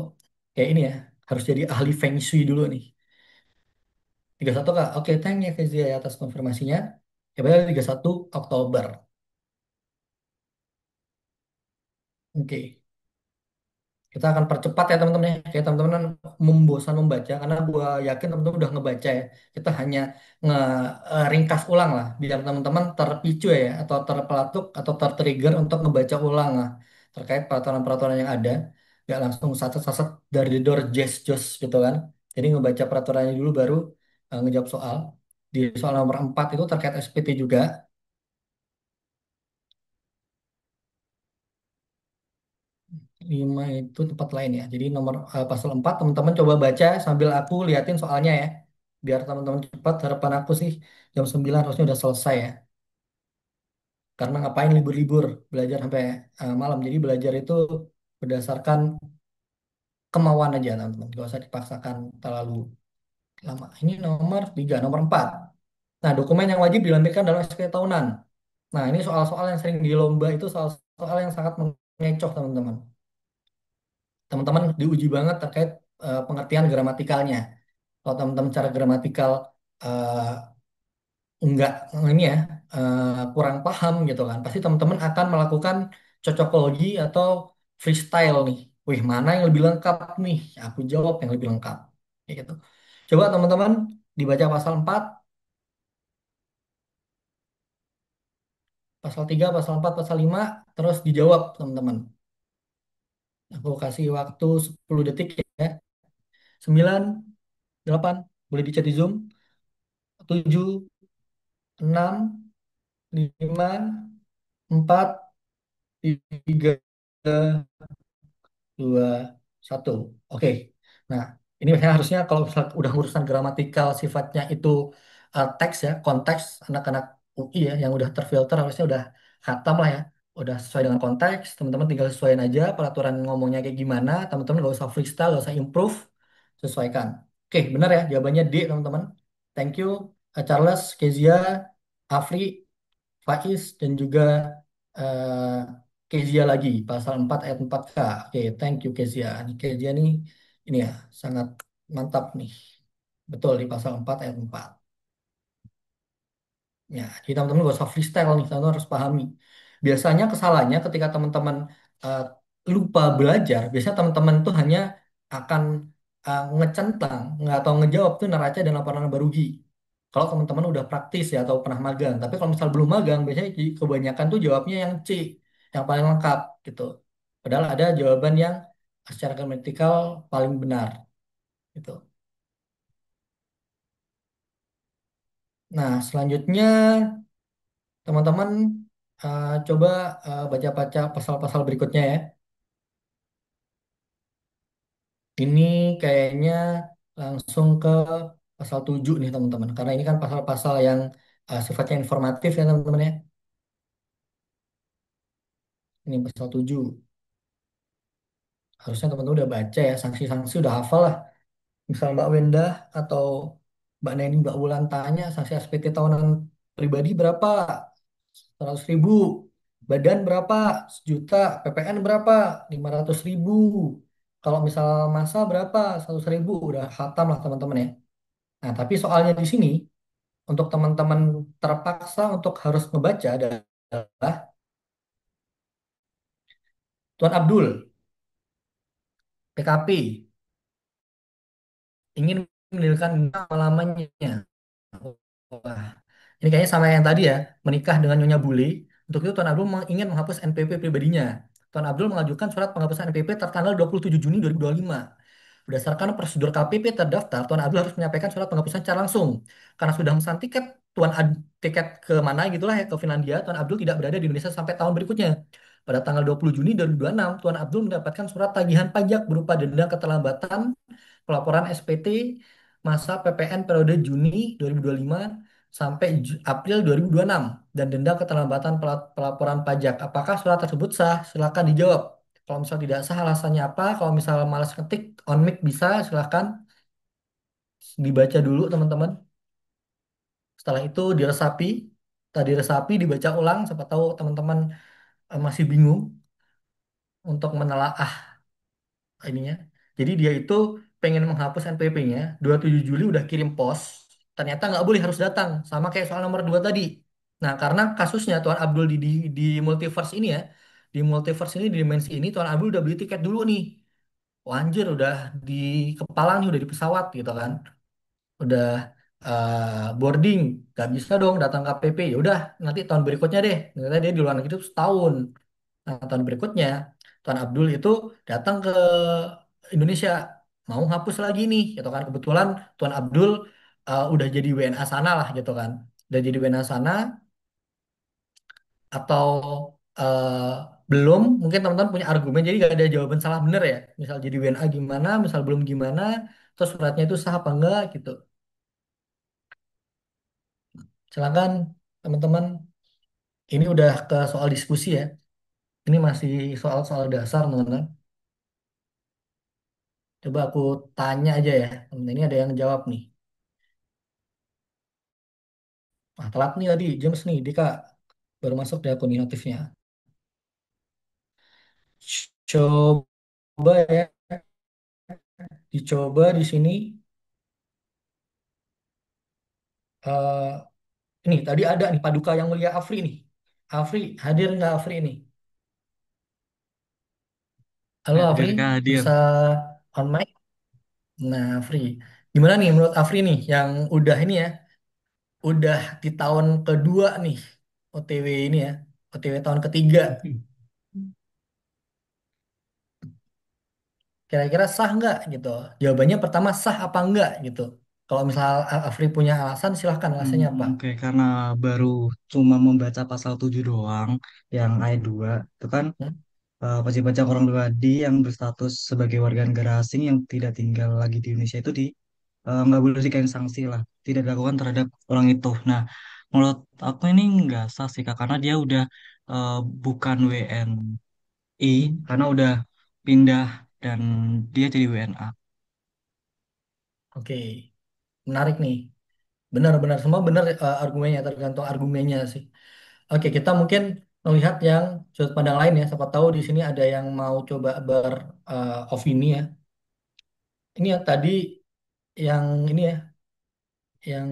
[SPEAKER 1] kayak ini ya. Harus jadi ahli Feng Shui dulu nih. 31 Kak. Oke, thank you Kezia ya atas konfirmasinya. Ya, berarti 31 Oktober. Oke. Kita akan percepat ya teman-teman ya. Kayak teman-teman kan membosan membaca karena gua yakin teman-teman udah ngebaca ya. Kita hanya ringkas ulang lah biar teman-teman terpicu ya atau terpelatuk atau tertrigger untuk ngebaca ulang lah terkait peraturan-peraturan yang ada. Gak langsung saset-saset dari the door just gitu kan. Jadi ngebaca peraturannya dulu baru ngejawab soal. Di soal nomor 4 itu terkait SPT juga. 5 itu tempat lain ya. Jadi nomor pasal 4 teman-teman coba baca sambil aku liatin soalnya ya. Biar teman-teman cepat, harapan aku sih jam 9 harusnya udah selesai ya. Karena ngapain libur-libur belajar sampai malam. Jadi belajar itu berdasarkan kemauan aja teman-teman. Gak usah dipaksakan terlalu lama. Ini nomor 3, nomor 4. Nah, dokumen yang wajib dilampirkan dalam SPT tahunan. Nah, ini soal-soal yang sering di lomba itu soal-soal yang sangat mengecoh teman-teman. Teman-teman diuji banget terkait pengertian gramatikalnya. Kalau teman-teman cara gramatikal eh, enggak ini ya kurang paham gitu kan, pasti teman-teman akan melakukan cocokologi atau freestyle nih. Wih, mana yang lebih lengkap nih? Aku jawab yang lebih lengkap. Kayak gitu. Coba teman-teman dibaca pasal 4, pasal 3, pasal 4, pasal 5, terus dijawab teman-teman. Aku kasih waktu 10 detik ya. 9, 8, boleh dicat di Zoom. 7, 6, 5, 4, 3, 2, 1. Oke. Nah, ini biasanya harusnya kalau misal udah urusan gramatikal sifatnya itu teks ya, konteks anak-anak UI ya yang udah terfilter harusnya udah khatam lah ya. Udah sesuai dengan konteks, teman-teman tinggal sesuaiin aja peraturan ngomongnya kayak gimana, teman-teman gak usah freestyle, gak usah improve, sesuaikan. Oke, benar ya jawabannya D, teman-teman. Thank you Charles, Kezia, Afri, Faiz dan juga eh, Kezia lagi, pasal 4 ayat 4K. Oke, thank you Kezia. Ini Kezia nih, ini ya, sangat mantap nih. Betul di pasal 4 ayat 4. Ya, jadi teman-teman gak usah freestyle nih, teman-teman harus pahami. Biasanya kesalahannya ketika teman-teman eh, lupa belajar, biasanya teman-teman tuh hanya akan ngecentang, nggak atau ngejawab tuh neraca dan laporan laba rugi. Kalau teman-teman udah praktis ya atau pernah magang. Tapi kalau misal belum magang, biasanya kebanyakan tuh jawabnya yang C, yang paling lengkap gitu. Padahal ada jawaban yang secara gramatikal paling benar gitu. Nah, selanjutnya teman-teman coba baca-baca pasal-pasal berikutnya ya. Ini kayaknya langsung ke pasal 7 nih teman-teman. Karena ini kan pasal-pasal yang sifatnya informatif ya teman-teman ya. Ini pasal 7. Harusnya teman-teman udah baca ya. Sanksi-sanksi udah hafal lah. Misal Mbak Wenda atau Mbak Neni, Mbak Wulan tanya sanksi SPT tahunan pribadi berapa? 100.000. Badan berapa? 1 juta. PPN berapa? 500.000. Kalau misal masa berapa? 100.000. Udah khatam lah teman-teman ya. Nah, tapi soalnya di sini, untuk teman-teman terpaksa untuk harus ngebaca adalah Tuan Abdul, PKP, ingin mendirikan lamanya. Wah, ini kayaknya sama yang tadi ya, menikah dengan Nyonya Bule. Untuk itu Tuan Abdul ingin menghapus NPP pribadinya. Tuan Abdul mengajukan surat penghapusan NPP tertanggal 27 Juni 2025. Berdasarkan prosedur KPP terdaftar, Tuan Abdul harus menyampaikan surat penghapusan secara langsung. Karena sudah memesan tiket, tiket ke mana gitulah ya, ke Finlandia, Tuan Abdul tidak berada di Indonesia sampai tahun berikutnya. Pada tanggal 20 Juni 2026, Tuan Abdul mendapatkan surat tagihan pajak berupa denda keterlambatan pelaporan SPT masa PPN periode Juni 2025 sampai April 2026 dan denda keterlambatan pelaporan pajak. Apakah surat tersebut sah? Silakan dijawab. Kalau misal tidak sah alasannya apa? Kalau misal malas ketik on mic bisa silakan dibaca dulu teman-teman. Setelah itu diresapi, tadi resapi dibaca ulang. Siapa tahu teman-teman masih bingung untuk menelaah ininya. Jadi dia itu pengen menghapus NPP-nya, 27 Juli udah kirim pos, ternyata nggak boleh harus datang, sama kayak soal nomor 2 tadi. Nah, karena kasusnya Tuan Abdul di multiverse ini ya, di multiverse ini, di dimensi ini, Tuan Abdul udah beli tiket dulu nih. Wah, anjir, udah di kepala nih, udah di pesawat gitu kan. Udah boarding, gak bisa dong datang KPP. Ya udah, nanti tahun berikutnya deh. Ternyata dia di luar negeri itu setahun. Nah, tahun berikutnya, Tuan Abdul itu datang ke Indonesia, mau hapus lagi nih, gitu kan. Kebetulan Tuan Abdul udah jadi WNA sana lah, gitu kan. Udah jadi WNA sana, atau eh, belum, mungkin teman-teman punya argumen, jadi gak ada jawaban salah bener ya. Misal jadi WNA gimana, misal belum gimana, terus suratnya itu sah apa enggak, gitu. Silakan, teman-teman. Ini udah ke soal diskusi ya. Ini masih soal-soal dasar, teman-teman. Coba aku tanya aja ya. Ini ada yang jawab nih. Nah, telat nih tadi, James nih, Dika. Baru masuk deh aku nih notifnya. Coba ya, dicoba di sini. eh ini tadi ada nih Paduka Yang Mulia Afri nih. Afri, hadir nggak Afri ini? Halo Afri,
[SPEAKER 4] Hadir Kak, hadir.
[SPEAKER 1] bisa on mic? Nah, Afri. Gimana nih menurut Afri nih, yang udah ini ya, udah di tahun kedua nih, OTW ini ya, OTW tahun ketiga. Kira-kira sah nggak gitu? Jawabannya pertama sah apa enggak gitu. Kalau misal Afri punya alasan, silahkan alasannya apa?
[SPEAKER 4] Oke, karena baru cuma membaca pasal 7 doang, yang ayat 2 itu kan
[SPEAKER 1] Hmm?
[SPEAKER 4] wajib pajak orang pribadi yang berstatus sebagai warga negara asing yang tidak tinggal lagi di Indonesia itu nggak boleh dikain sanksi lah, tidak dilakukan terhadap orang itu. Nah, menurut aku ini nggak sah sih Kak, karena dia udah eh, bukan WNI,
[SPEAKER 1] Hmm?
[SPEAKER 4] karena udah pindah dan dia jadi WNA.
[SPEAKER 1] Oke, menarik nih. Benar-benar semua benar argumennya, tergantung argumennya sih. Oke, kita mungkin melihat yang sudut pandang lain ya. Siapa tahu di sini ada yang mau coba opini ya. Ini ya tadi yang ini ya, yang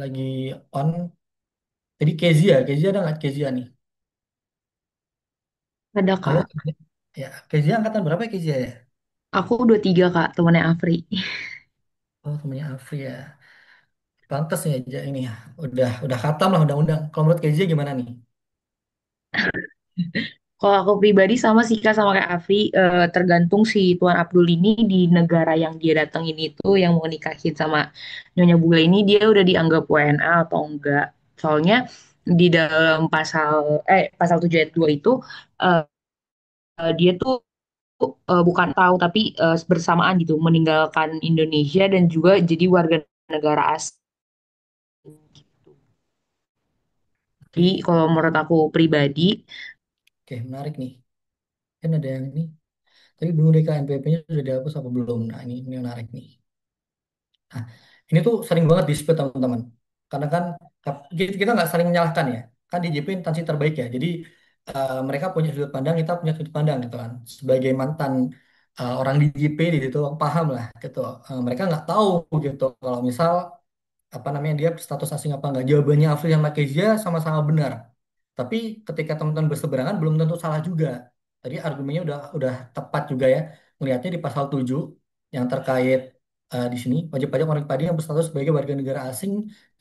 [SPEAKER 1] lagi on. Jadi Kezia ada nggak Kezia nih?
[SPEAKER 2] Ada
[SPEAKER 1] Halo,
[SPEAKER 2] Kak.
[SPEAKER 1] ya Kezia angkatan berapa ya Kezia ya?
[SPEAKER 2] Aku 23 Kak, temannya Afri.
[SPEAKER 1] Oh temennya Afri ya. Pantes ya ini ya. Udah khatam lah undang-undang. Kalau menurut Kezia gimana nih?
[SPEAKER 2] Kalau aku pribadi sama sih Kak sama kayak Afi, tergantung si Tuan Abdul ini di negara yang dia datengin itu yang mau nikahin sama Nyonya Bule ini dia udah dianggap WNA atau enggak. Soalnya di dalam pasal 7 ayat 2 itu eh, dia tuh bukan tahu tapi bersamaan gitu meninggalkan Indonesia dan juga jadi warga negara asing gitu. Jadi
[SPEAKER 1] Oke,
[SPEAKER 2] kalau menurut aku pribadi
[SPEAKER 1] oke menarik nih. Kan ada yang ini. Tapi bingung deh KNPP-nya sudah dihapus apa belum? Nah ini menarik nih. Nah, ini tuh sering banget dispute teman-teman. Karena kan kita nggak saling menyalahkan ya. Kan di JP instansi terbaik ya. Jadi mereka punya sudut pandang, kita punya sudut pandang gitu kan. Sebagai mantan orang di JP di situ paham lah gitu. Mereka nggak tahu gitu kalau misal apa namanya dia status asing apa enggak. Jawabannya Afri sama Kezia sama-sama benar. Tapi ketika teman-teman berseberangan belum tentu salah juga. Tadi argumennya udah tepat juga ya. Melihatnya di pasal 7 yang terkait di sini wajib pajak orang pribadi yang berstatus sebagai warga negara asing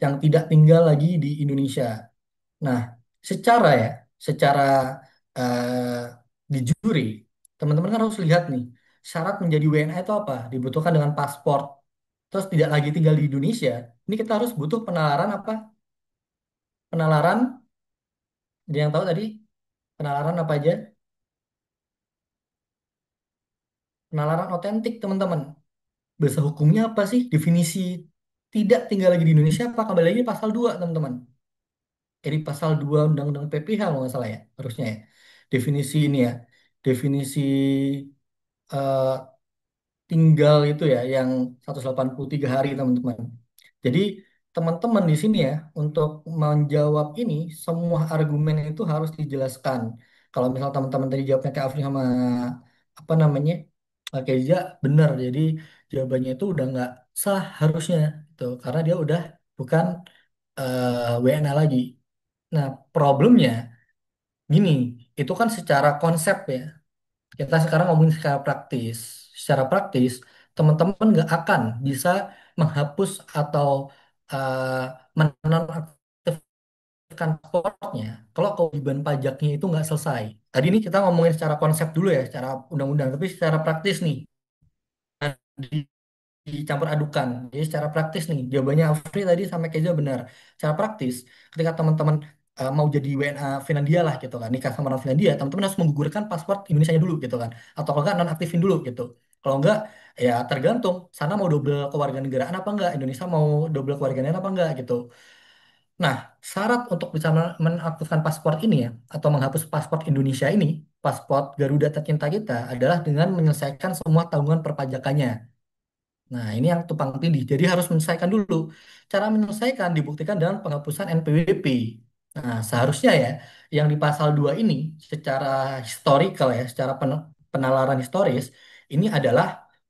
[SPEAKER 1] yang tidak tinggal lagi di Indonesia. Nah, secara ya, secara di juri, teman-teman kan harus lihat nih, syarat menjadi WNA itu apa? Dibutuhkan dengan paspor, terus tidak lagi tinggal di Indonesia. Ini kita harus butuh penalaran apa? Penalaran, dia yang tahu tadi, penalaran apa aja? Penalaran otentik, teman-teman. Bahasa hukumnya apa sih? Definisi tidak tinggal lagi di Indonesia apa? Kembali lagi pasal 2 teman-teman. Jadi pasal 2 Undang-Undang PPH kalau nggak salah ya, harusnya ya. Definisi ini ya, definisi eh, tinggal itu ya yang 183 hari teman-teman. Jadi teman-teman di sini ya untuk menjawab ini semua argumen itu harus dijelaskan. Kalau misal teman-teman tadi jawabnya kayak Afri sama apa namanya Keza benar. Jadi jawabannya itu udah nggak sah harusnya itu karena dia udah bukan WNA lagi. Nah problemnya gini, itu kan secara konsep ya. Kita sekarang ngomongin secara praktis. Secara praktis, teman-teman nggak akan bisa menghapus atau menonaktifkan paspornya kalau kewajiban pajaknya itu nggak selesai. Tadi ini kita ngomongin secara konsep dulu ya, secara undang-undang. Tapi secara praktis nih, dicampur adukan. Jadi secara praktis nih, jawabannya Afri tadi sampai Keza benar. Secara praktis, ketika teman-teman mau jadi WNA Finlandia lah gitu kan, nikah sama orang Finlandia, teman-teman harus menggugurkan paspor Indonesia dulu gitu kan. Atau kalau enggak nonaktifin dulu gitu. Kalau enggak, ya tergantung sana mau double kewarganegaraan apa enggak, Indonesia mau double kewarganegaraan apa enggak gitu. Nah, syarat untuk bisa menaktifkan paspor ini ya, atau menghapus paspor Indonesia ini, paspor Garuda tercinta kita adalah dengan menyelesaikan semua tanggungan perpajakannya. Nah, ini yang tumpang tindih. Jadi harus menyelesaikan dulu. Cara menyelesaikan dibuktikan dengan penghapusan NPWP. Nah, seharusnya ya, yang di pasal 2 ini secara historical ya, secara penalaran historis, ini adalah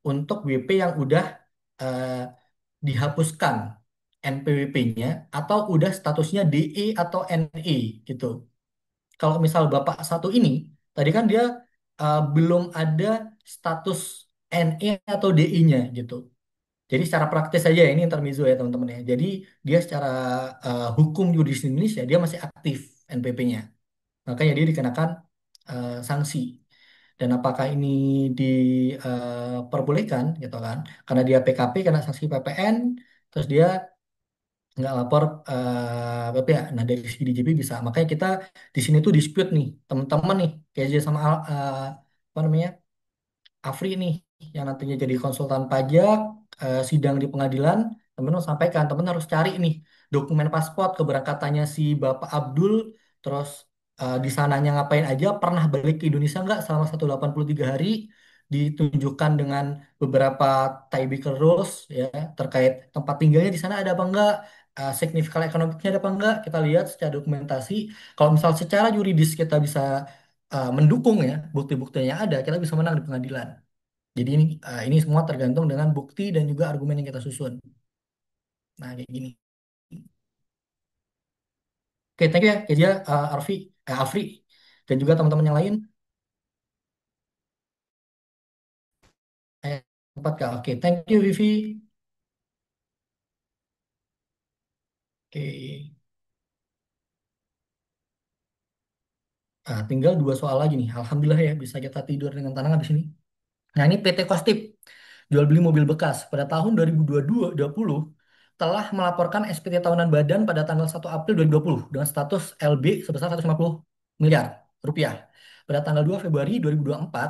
[SPEAKER 1] untuk WP yang udah eh, dihapuskan NPWP-nya atau udah statusnya DE atau NE gitu. Kalau misal Bapak satu ini, tadi kan dia belum ada status NE atau DI-nya gitu. Jadi secara praktis saja ya, ini intermezzo ya teman-teman ya. Jadi dia secara hukum yuris Indonesia dia masih aktif NPP-nya. Makanya dia dikenakan sanksi. Dan apakah ini diperbolehkan gitu kan? Karena dia PKP kena sanksi PPN, terus dia nggak lapor BPA. Nah dari segi DJP bisa. Makanya kita di sini tuh dispute nih teman-teman nih kayak aja sama apa namanya Afri nih yang nantinya jadi konsultan pajak sidang di pengadilan teman-teman sampaikan teman harus cari nih dokumen paspor keberangkatannya si Bapak Abdul terus di sananya ngapain aja pernah balik ke Indonesia nggak selama 183 hari ditunjukkan dengan beberapa tiebreaker rules ya terkait tempat tinggalnya di sana ada apa enggak signifikan ekonomiknya ada apa enggak, kita lihat secara dokumentasi. Kalau misal secara yuridis kita bisa mendukung ya, bukti-buktinya ada, kita bisa menang di pengadilan. Jadi ini semua tergantung dengan bukti dan juga argumen yang kita susun. Nah, kayak gini. Oke, thank you ya, Kezia, Afri, dan juga teman-teman yang lain. Eh, Tempat Kak. Oke, thank you, Vivi. Oke. Tinggal dua soal lagi nih. Alhamdulillah ya, bisa kita tidur dengan tenang habis ini. Nah, ini PT Kostip, jual beli mobil bekas. Pada tahun 2022 telah melaporkan SPT tahunan badan pada tanggal 1 April 2020 dengan status LB sebesar 150 miliar rupiah. Pada tanggal 2 Februari 2024,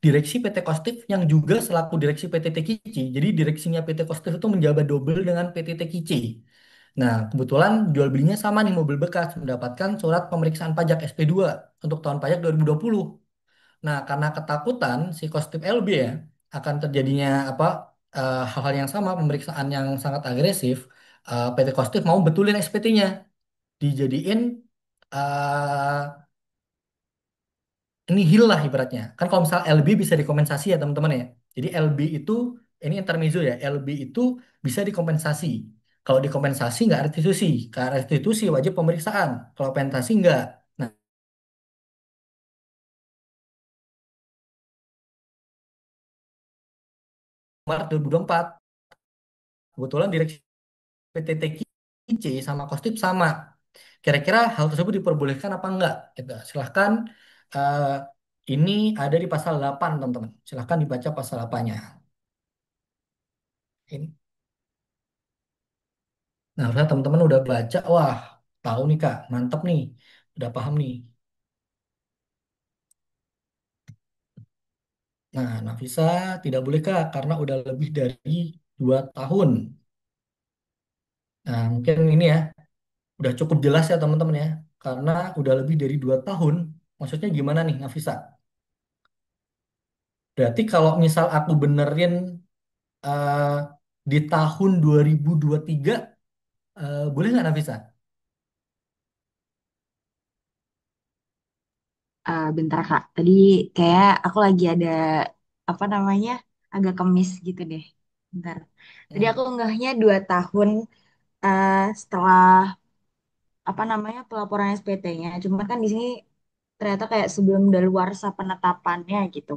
[SPEAKER 1] Direksi PT Kostif yang juga selaku Direksi PT Tekici, jadi direksinya PT Kostif itu menjabat double dengan PT Tekici. Nah, kebetulan jual belinya sama nih, mobil bekas, mendapatkan surat pemeriksaan pajak SP2 untuk tahun pajak 2020. Nah, karena ketakutan si Kostip LB ya akan terjadinya hal-hal yang sama, pemeriksaan yang sangat agresif, PT Kostip mau betulin SPT-nya, dijadiin eh, ini hill lah ibaratnya. Kan kalau misal LB bisa dikompensasi ya teman-teman ya. Jadi LB itu ini intermezzo ya. LB itu bisa dikompensasi. Kalau dikompensasi nggak restitusi. Kalau restitusi wajib pemeriksaan. Kalau kompensasi nggak. Nah, Maret 2024 kebetulan direksi PT TKIC sama Kostip sama. Kira-kira hal tersebut diperbolehkan apa enggak? Gitu. Silahkan eh, ini ada di pasal 8 teman-teman. Silahkan dibaca pasal 8-nya. Ini. Nah, harusnya teman-teman udah baca, wah, tahu nih Kak, mantep nih, udah paham nih. Nah, Nafisa tidak boleh Kak, karena udah lebih dari 2 tahun. Nah, mungkin ini ya, udah cukup jelas ya teman-teman ya, karena udah lebih dari 2 tahun. Maksudnya gimana nih, Nafisa? Berarti kalau misal aku benerin eh, di tahun 2023, boleh nggak Nafisa?
[SPEAKER 2] Bentar Kak, tadi kayak aku lagi ada apa namanya agak kemis gitu deh. Bentar. Tadi
[SPEAKER 1] Hmm,
[SPEAKER 2] aku enggaknya 2 tahun setelah apa namanya pelaporan SPT-nya. Cuma kan di sini ternyata kayak sebelum daluarsa penetapannya gitu.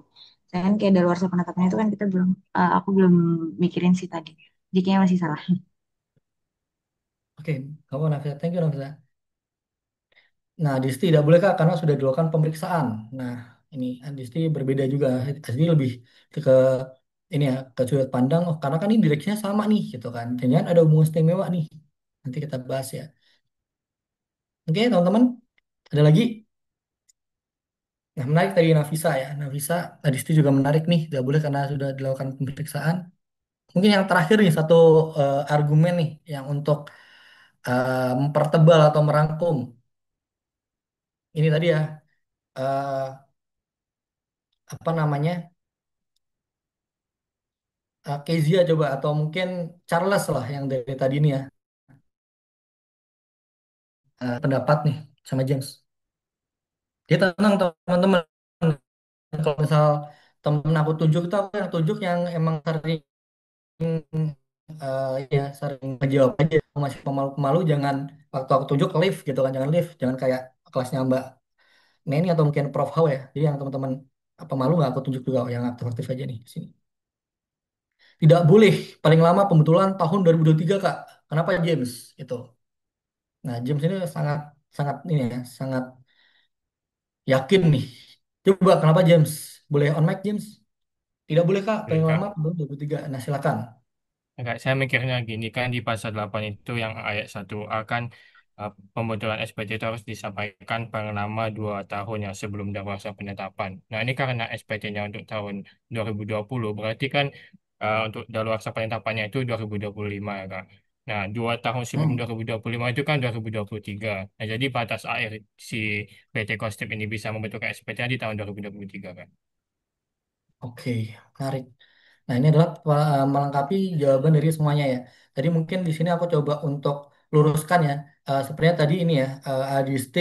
[SPEAKER 2] Saya kan kayak daluarsa penetapannya itu kan kita belum, aku belum mikirin sih tadi. Jadi kayaknya masih salah.
[SPEAKER 1] Oke, kamu Nafisa, thank you Nafisa. Nah, Disti tidak boleh Kak karena sudah dilakukan pemeriksaan. Nah, ini Disti berbeda juga. Disti lebih ke ini ya ke sudut pandang. Oh, karena kan ini direksinya sama nih, gitu kan. Jangan ada hubungan istimewa nih. Nanti kita bahas ya. Oke, teman-teman, ada lagi. Nah, menarik tadi Nafisa ya. Nafisa, Disti juga menarik nih. Tidak boleh karena sudah dilakukan pemeriksaan. Mungkin yang terakhir nih satu argumen nih yang untuk mempertebal atau merangkum. Ini tadi ya. eh, Apa namanya? Kezia coba atau mungkin Charles lah yang dari tadi ini ya pendapat nih sama James. Dia tenang teman-teman. Kalau misal temen aku tunjuk itu aku yang tunjuk yang emang sering ya sering ngejawab aja. Masih pemalu-pemalu jangan waktu aku tunjuk live gitu kan, jangan live, jangan kayak kelasnya Mbak Neni atau mungkin Prof Hao ya. Jadi yang teman-teman pemalu nggak aku tunjuk juga yang aktif-aktif aja nih di sini. Tidak boleh paling lama pembetulan tahun 2023 Kak. Kenapa James? Itu. Nah, James ini sangat sangat ini ya, sangat yakin nih. Coba kenapa James? Boleh on mic James? Tidak boleh Kak,
[SPEAKER 3] Oke,
[SPEAKER 1] paling lama
[SPEAKER 3] Kak.
[SPEAKER 1] belum 23. Nah, silakan.
[SPEAKER 3] Enggak, saya mikirnya gini kan di pasal 8 itu yang ayat 1A kan pembentukan SPT itu harus disampaikan paling lama 2 tahun ya sebelum dakwasa penetapan. Nah ini karena SPT-nya untuk tahun 2020 berarti kan untuk daluarsa penetapannya itu 2025 ya Kak. Nah 2 tahun sebelum
[SPEAKER 1] Hmm,
[SPEAKER 3] 2025 itu kan 2023. Nah jadi batas akhir si PT Kostip ini bisa membentuk SPT di tahun 2023 kan.
[SPEAKER 1] oke, menarik. Nah, ini adalah melengkapi jawaban dari semuanya ya. Tadi mungkin di sini aku coba untuk luruskan ya. Sebenarnya tadi ini ya, Adisti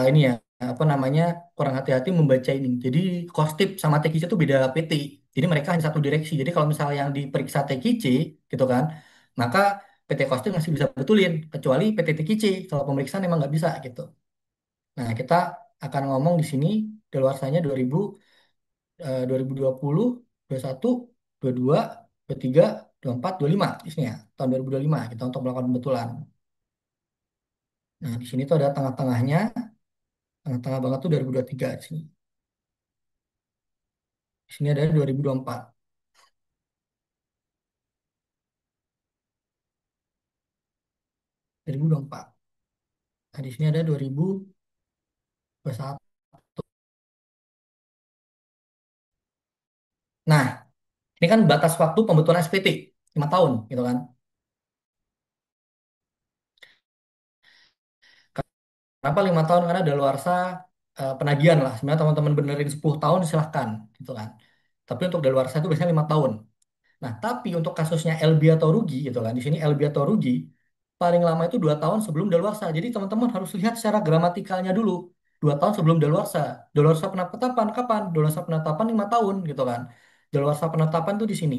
[SPEAKER 1] ini ya apa namanya kurang hati-hati membaca ini. Jadi Kostip sama TKC itu beda PT. Jadi mereka hanya satu direksi. Jadi kalau misalnya yang diperiksa TKC gitu kan, maka PT Kostip masih bisa betulin, kecuali PT TKC kalau pemeriksaan emang nggak bisa gitu. Nah kita akan ngomong di sini daluarsanya 2020, 21, 22, 23, 24, 25 di sini ya tahun 2025 kita untuk melakukan pembetulan. Nah di sini tuh ada tengah-tengahnya, tengah-tengah banget tuh 2023 di sini. Di sini ada 2024. 2024. Nah, di sini ada 2021. Nah, ini kan batas waktu pembetulan SPT 5 tahun gitu kan. Kenapa 5 tahun? Karena daluarsa penagihan lah. Sebenarnya teman-teman benerin 10 tahun silahkan gitu kan. Tapi untuk daluarsa itu biasanya 5 tahun. Nah, tapi untuk kasusnya LB atau rugi gitu kan. Di sini LB atau rugi paling lama itu 2 tahun sebelum daluarsa. Jadi teman-teman harus lihat secara gramatikalnya dulu. 2 tahun sebelum daluarsa. Daluarsa penetapan kapan? Daluarsa penetapan 5 tahun gitu kan. Daluarsa penetapan tuh di sini.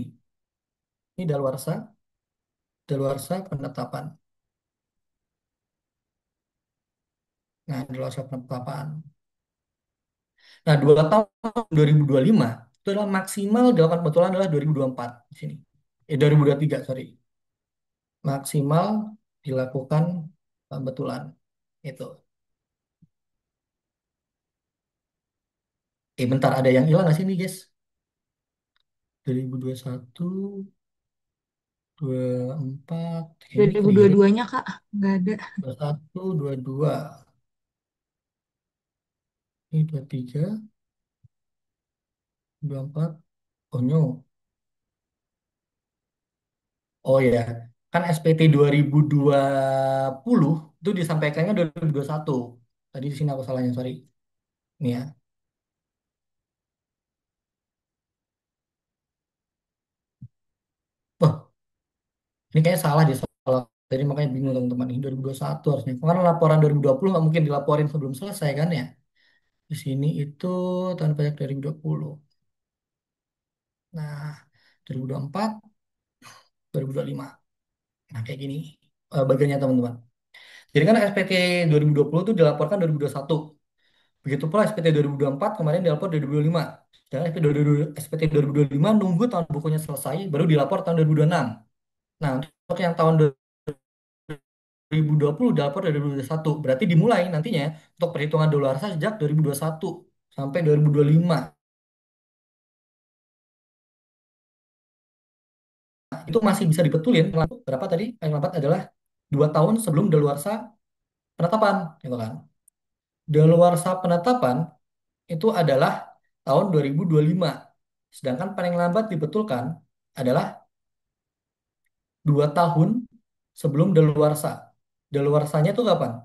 [SPEAKER 1] Ini daluarsa penetapan. Nah, daluarsa penetapan. Nah, 2 tahun 2025 itu adalah maksimal dilakukan pembetulan adalah 2024 di sini. 2023, sorry. Maksimal dilakukan pembetulan. Itu. Bentar, ada yang hilang nggak sih nih, guys? 2021, 24, kayaknya keliru.
[SPEAKER 2] 2022-nya Kak, nggak ada.
[SPEAKER 1] 21, 22, ini 23, 24. Oh, no. Oh ya, kan SPT 2020 itu disampaikannya 2021. Tadi di sini aku salahnya, sorry. Ini ya. Oh, ini kayaknya salah di salah. Jadi makanya bingung teman-teman. Ini 2021 harusnya. Karena laporan 2020 nggak mungkin dilaporin sebelum selesai kan ya. Di sini itu tahun pajak 2020. Nah, 2024, 2025. Nah, kayak gini bagiannya teman-teman. Jadi kan SPT 2020 itu dilaporkan 2021. Begitu pula SPT 2024 kemarin dilapor 2025. Sedangkan SPT 2025 nunggu tahun bukunya selesai baru dilapor tahun 2026. Nah, untuk yang tahun 2020 dilapor dari 2021. Berarti dimulai nantinya untuk perhitungan dolar sejak 2021 sampai 2025. Itu masih bisa dibetulin berapa tadi? Paling lambat adalah 2 tahun sebelum daluarsa penetapan, gitu kan. Daluarsa penetapan itu adalah tahun 2025. Sedangkan paling lambat dibetulkan adalah 2 tahun sebelum daluarsa. Daluarsanya itu kapan?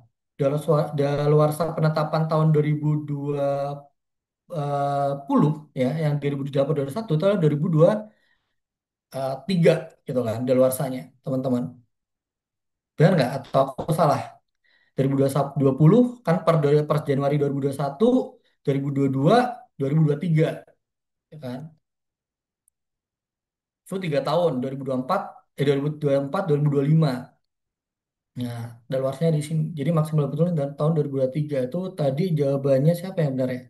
[SPEAKER 1] Daluarsa penetapan tahun 2020 ya, yang 2021 itu adalah 2023 gitu kan, daluarsanya teman-teman. Benar nggak? Atau aku salah? 2020 kan per Januari 2021, 2022, 2023 ya kan? Itu 3 tahun, 2024, 2024, 2025. Nah, daluarsanya di sini. Jadi maksimal betul dan tahun 2023 itu tadi jawabannya siapa yang benar ya?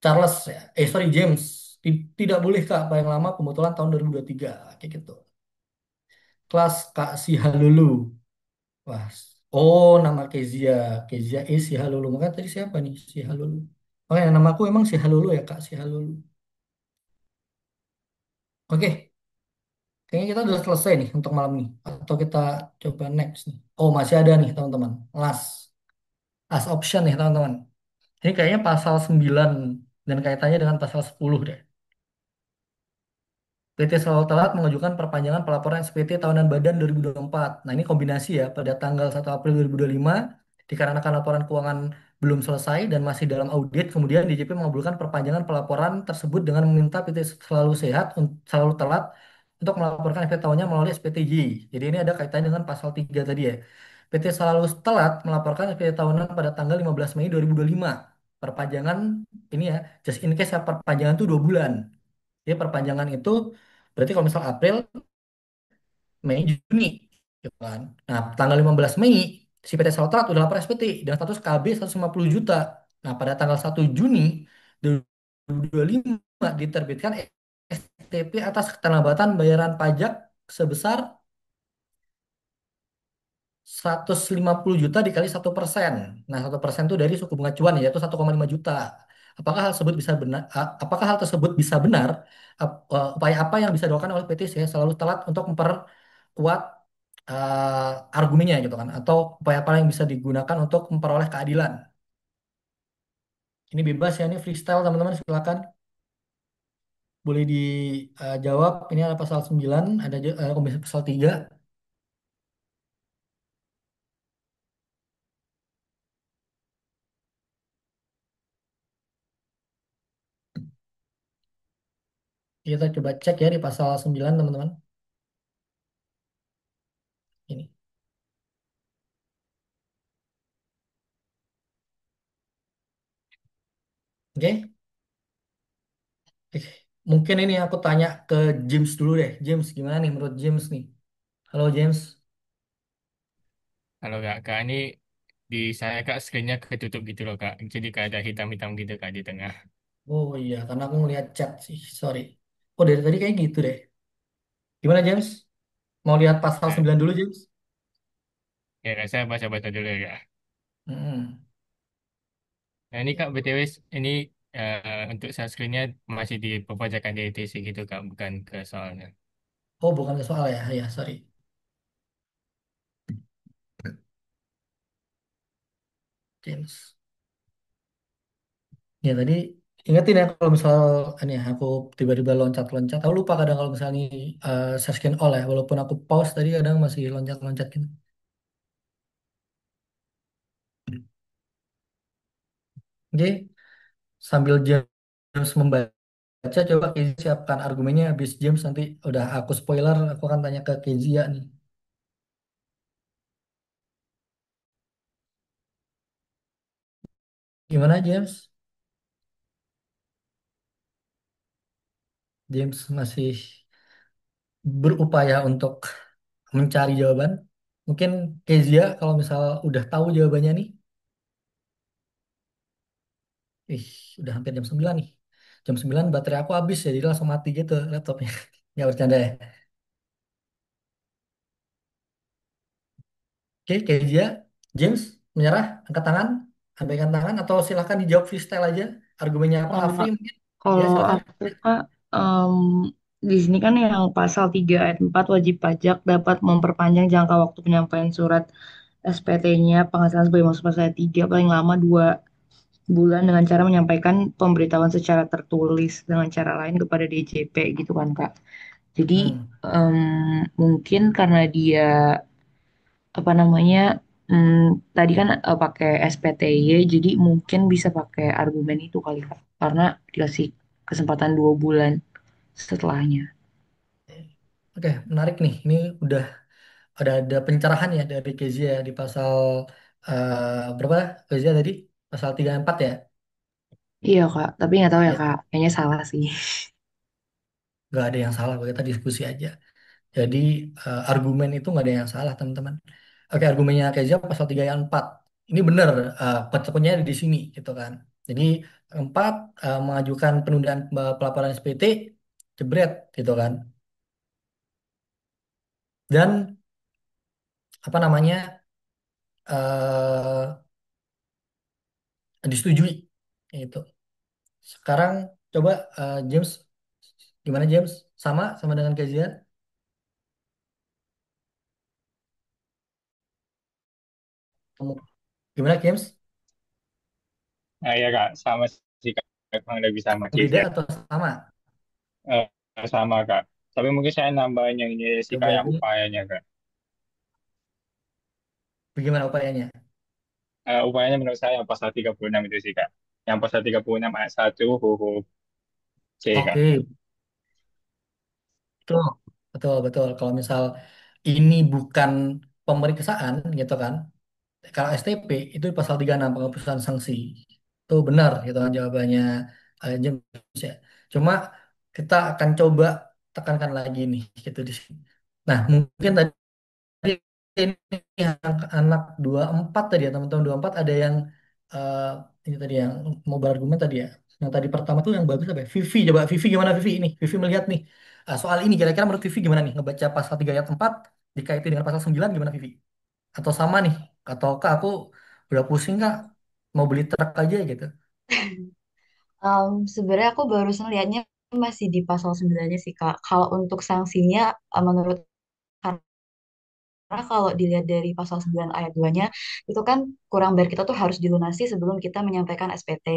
[SPEAKER 1] Charles ya. Sorry James. Tidak boleh Kak paling lama pembetulan tahun 2023 kayak gitu. Kelas Kak Sihalulu. Wah. Oh, nama Kezia. Kezia Sihalulu. Makanya tadi siapa nih Sihalulu? Makanya namaku emang Sihalulu ya Kak Sihalulu. Oke, kayaknya kita udah selesai nih untuk malam ini. Atau kita coba next nih. Oh, masih ada nih teman-teman. Last option nih teman-teman. Ini kayaknya pasal 9 dan kaitannya dengan pasal 10 deh. PT selalu telat mengajukan perpanjangan pelaporan SPT tahunan Badan 2024. Nah, ini kombinasi ya pada tanggal 1 April 2025 dikarenakan laporan keuangan belum selesai dan masih dalam audit, kemudian DJP mengabulkan perpanjangan pelaporan tersebut dengan meminta PT selalu telat untuk melaporkan SPT tahunnya melalui SPTJ. Jadi ini ada kaitannya dengan pasal 3 tadi ya. PT selalu telat melaporkan SPT tahunan pada tanggal 15 Mei 2025. Perpanjangan ini ya, just in case ya, perpanjangan itu 2 bulan. Jadi perpanjangan itu berarti kalau misal April, Mei, Juni, gitu kan. Nah, tanggal 15 Mei, si PT Saltrat udah lapor SPT dengan status KB 150 juta. Nah, pada tanggal 1 Juni 2025 diterbitkan STP atas keterlambatan bayaran pajak sebesar 150 juta dikali 1%. Nah, 1% itu dari suku bunga acuan yaitu 1,5 juta. Apakah hal tersebut bisa benar? Upaya apa yang bisa dilakukan oleh PT saya selalu telat untuk memperkuat argumennya gitu kan? Atau upaya apa yang bisa digunakan untuk memperoleh keadilan? Ini bebas ya, ini freestyle teman-teman, silakan. Boleh dijawab. Ini ada pasal 9, ada komisi pasal 3. Kita coba cek ya di pasal 9 teman-teman. Ini. Oke. Eh, Mungkin ini aku tanya ke James dulu deh. James, gimana nih menurut James nih? Halo James.
[SPEAKER 3] Kalau kak ini di saya kak screennya ketutup gitu loh kak. Jadi kayak ada hitam-hitam gitu kak di tengah.
[SPEAKER 1] Oh iya, karena aku ngeliat chat sih. Sorry. Oh dari tadi kayak gitu deh. Gimana James? Mau lihat pasal
[SPEAKER 3] Nah,
[SPEAKER 1] 9 dulu James?
[SPEAKER 3] ya kak, saya baca-baca dulu ya kak.
[SPEAKER 1] Mm-mm.
[SPEAKER 3] Nah ini kak BTW ini untuk sunscreennya masih di perpajakan DITC gitu kak, bukan ke soalnya.
[SPEAKER 1] Oh bukan ke soal ya. Ya sorry. James. Ya tadi ingetin ya kalau misal ini ya, aku tiba-tiba loncat-loncat. Aku lupa kadang kalau misalnya share screen all ya. Walaupun aku pause tadi kadang masih loncat-loncat gitu. Oke, sambil James membaca, coba Kezi siapkan argumennya. Habis James nanti udah aku spoiler, aku akan tanya ke Kezi ya nih. Gimana James? James masih berupaya untuk mencari jawaban. Mungkin Kezia kalau misal udah tahu jawabannya nih. Ih, udah hampir jam 9 nih. Jam 9 baterai aku habis ya, jadi langsung mati gitu laptopnya. Nggak bercanda ya. Oke, Kezia, James, menyerah, angkat tangan, abaikan tangan, atau silahkan dijawab freestyle aja. Argumennya apa?
[SPEAKER 2] Eh,
[SPEAKER 1] Afri mungkin? Ya,
[SPEAKER 2] Kalau
[SPEAKER 1] silakan.
[SPEAKER 2] aku Kak, em, di sini kan yang pasal 3 ayat 4 wajib pajak dapat memperpanjang jangka waktu penyampaian surat SPT-nya penghasilan sebagai masuk pasal 3 paling lama 2 bulan dengan cara menyampaikan pemberitahuan secara tertulis dengan cara lain kepada DJP gitu kan Kak. Jadi
[SPEAKER 1] Hmm.
[SPEAKER 2] mungkin karena dia apa namanya tadi kan pakai SPTY jadi mungkin bisa pakai argumen itu kali Kak karena dikasih kesempatan 2 bulan setelahnya.
[SPEAKER 1] Oke, menarik nih. Ini udah ada pencerahan ya dari Kezia di pasal berapa Kezia tadi? Pasal 34 ya?
[SPEAKER 2] Iya Kak, tapi nggak tahu ya
[SPEAKER 1] Ya,
[SPEAKER 2] Kak, kayaknya salah sih.
[SPEAKER 1] nggak ada yang salah, kita diskusi aja. Jadi argumen itu nggak ada yang salah teman-teman. Oke, argumennya Kezia pasal 3 ayat 4. Ini benar, konsekuensinya ada di sini gitu kan. Jadi 4 mengajukan penundaan pelaporan SPT, jebret gitu kan. Dan apa namanya eh disetujui itu. Sekarang coba James, gimana James? Sama dengan Kezia? Kamu gimana James?
[SPEAKER 3] Nah ya kak, sama sih kak, kurang lebih sama
[SPEAKER 1] Beda
[SPEAKER 3] Kizia.
[SPEAKER 1] atau sama?
[SPEAKER 3] Eh, sama kak. Tapi mungkin saya nambahin yang ini sih kak,
[SPEAKER 1] Coba
[SPEAKER 3] yang
[SPEAKER 1] ini
[SPEAKER 3] upayanya kak.
[SPEAKER 1] bagaimana upayanya?
[SPEAKER 3] Upayanya menurut saya yang pasal 36 itu sih kak. Yang pasal 36 ayat 1 huruf C kak.
[SPEAKER 1] Oke, betul. Betul, betul. Kalau misal ini bukan pemeriksaan gitu kan. Kalau STP itu di pasal 36 penghapusan sanksi. Itu benar gitu kan jawabannya James ya. Cuma kita akan coba tekankan lagi nih gitu di sini. Nah, mungkin tadi ini anak 24 tadi ya teman-teman 24 ada yang eh, ini tadi yang mau berargumen tadi ya. Yang tadi pertama tuh yang bagus apa ya? Vivi coba Vivi gimana Vivi ini? Vivi melihat nih soal ini kira-kira menurut Vivi gimana nih ngebaca pasal 3 ayat 4 dikaitin dengan pasal 9 gimana Vivi? Atau sama nih? Atau kak aku udah pusing kak mau beli truk aja gitu.
[SPEAKER 2] Sebenarnya aku barusan lihatnya masih di pasal 9-nya sih Kak. Kalau untuk sanksinya, menurut karena kalau dilihat dari pasal 9 ayat 2-nya, itu kan kurang bayar kita tuh harus dilunasi sebelum kita menyampaikan SPT.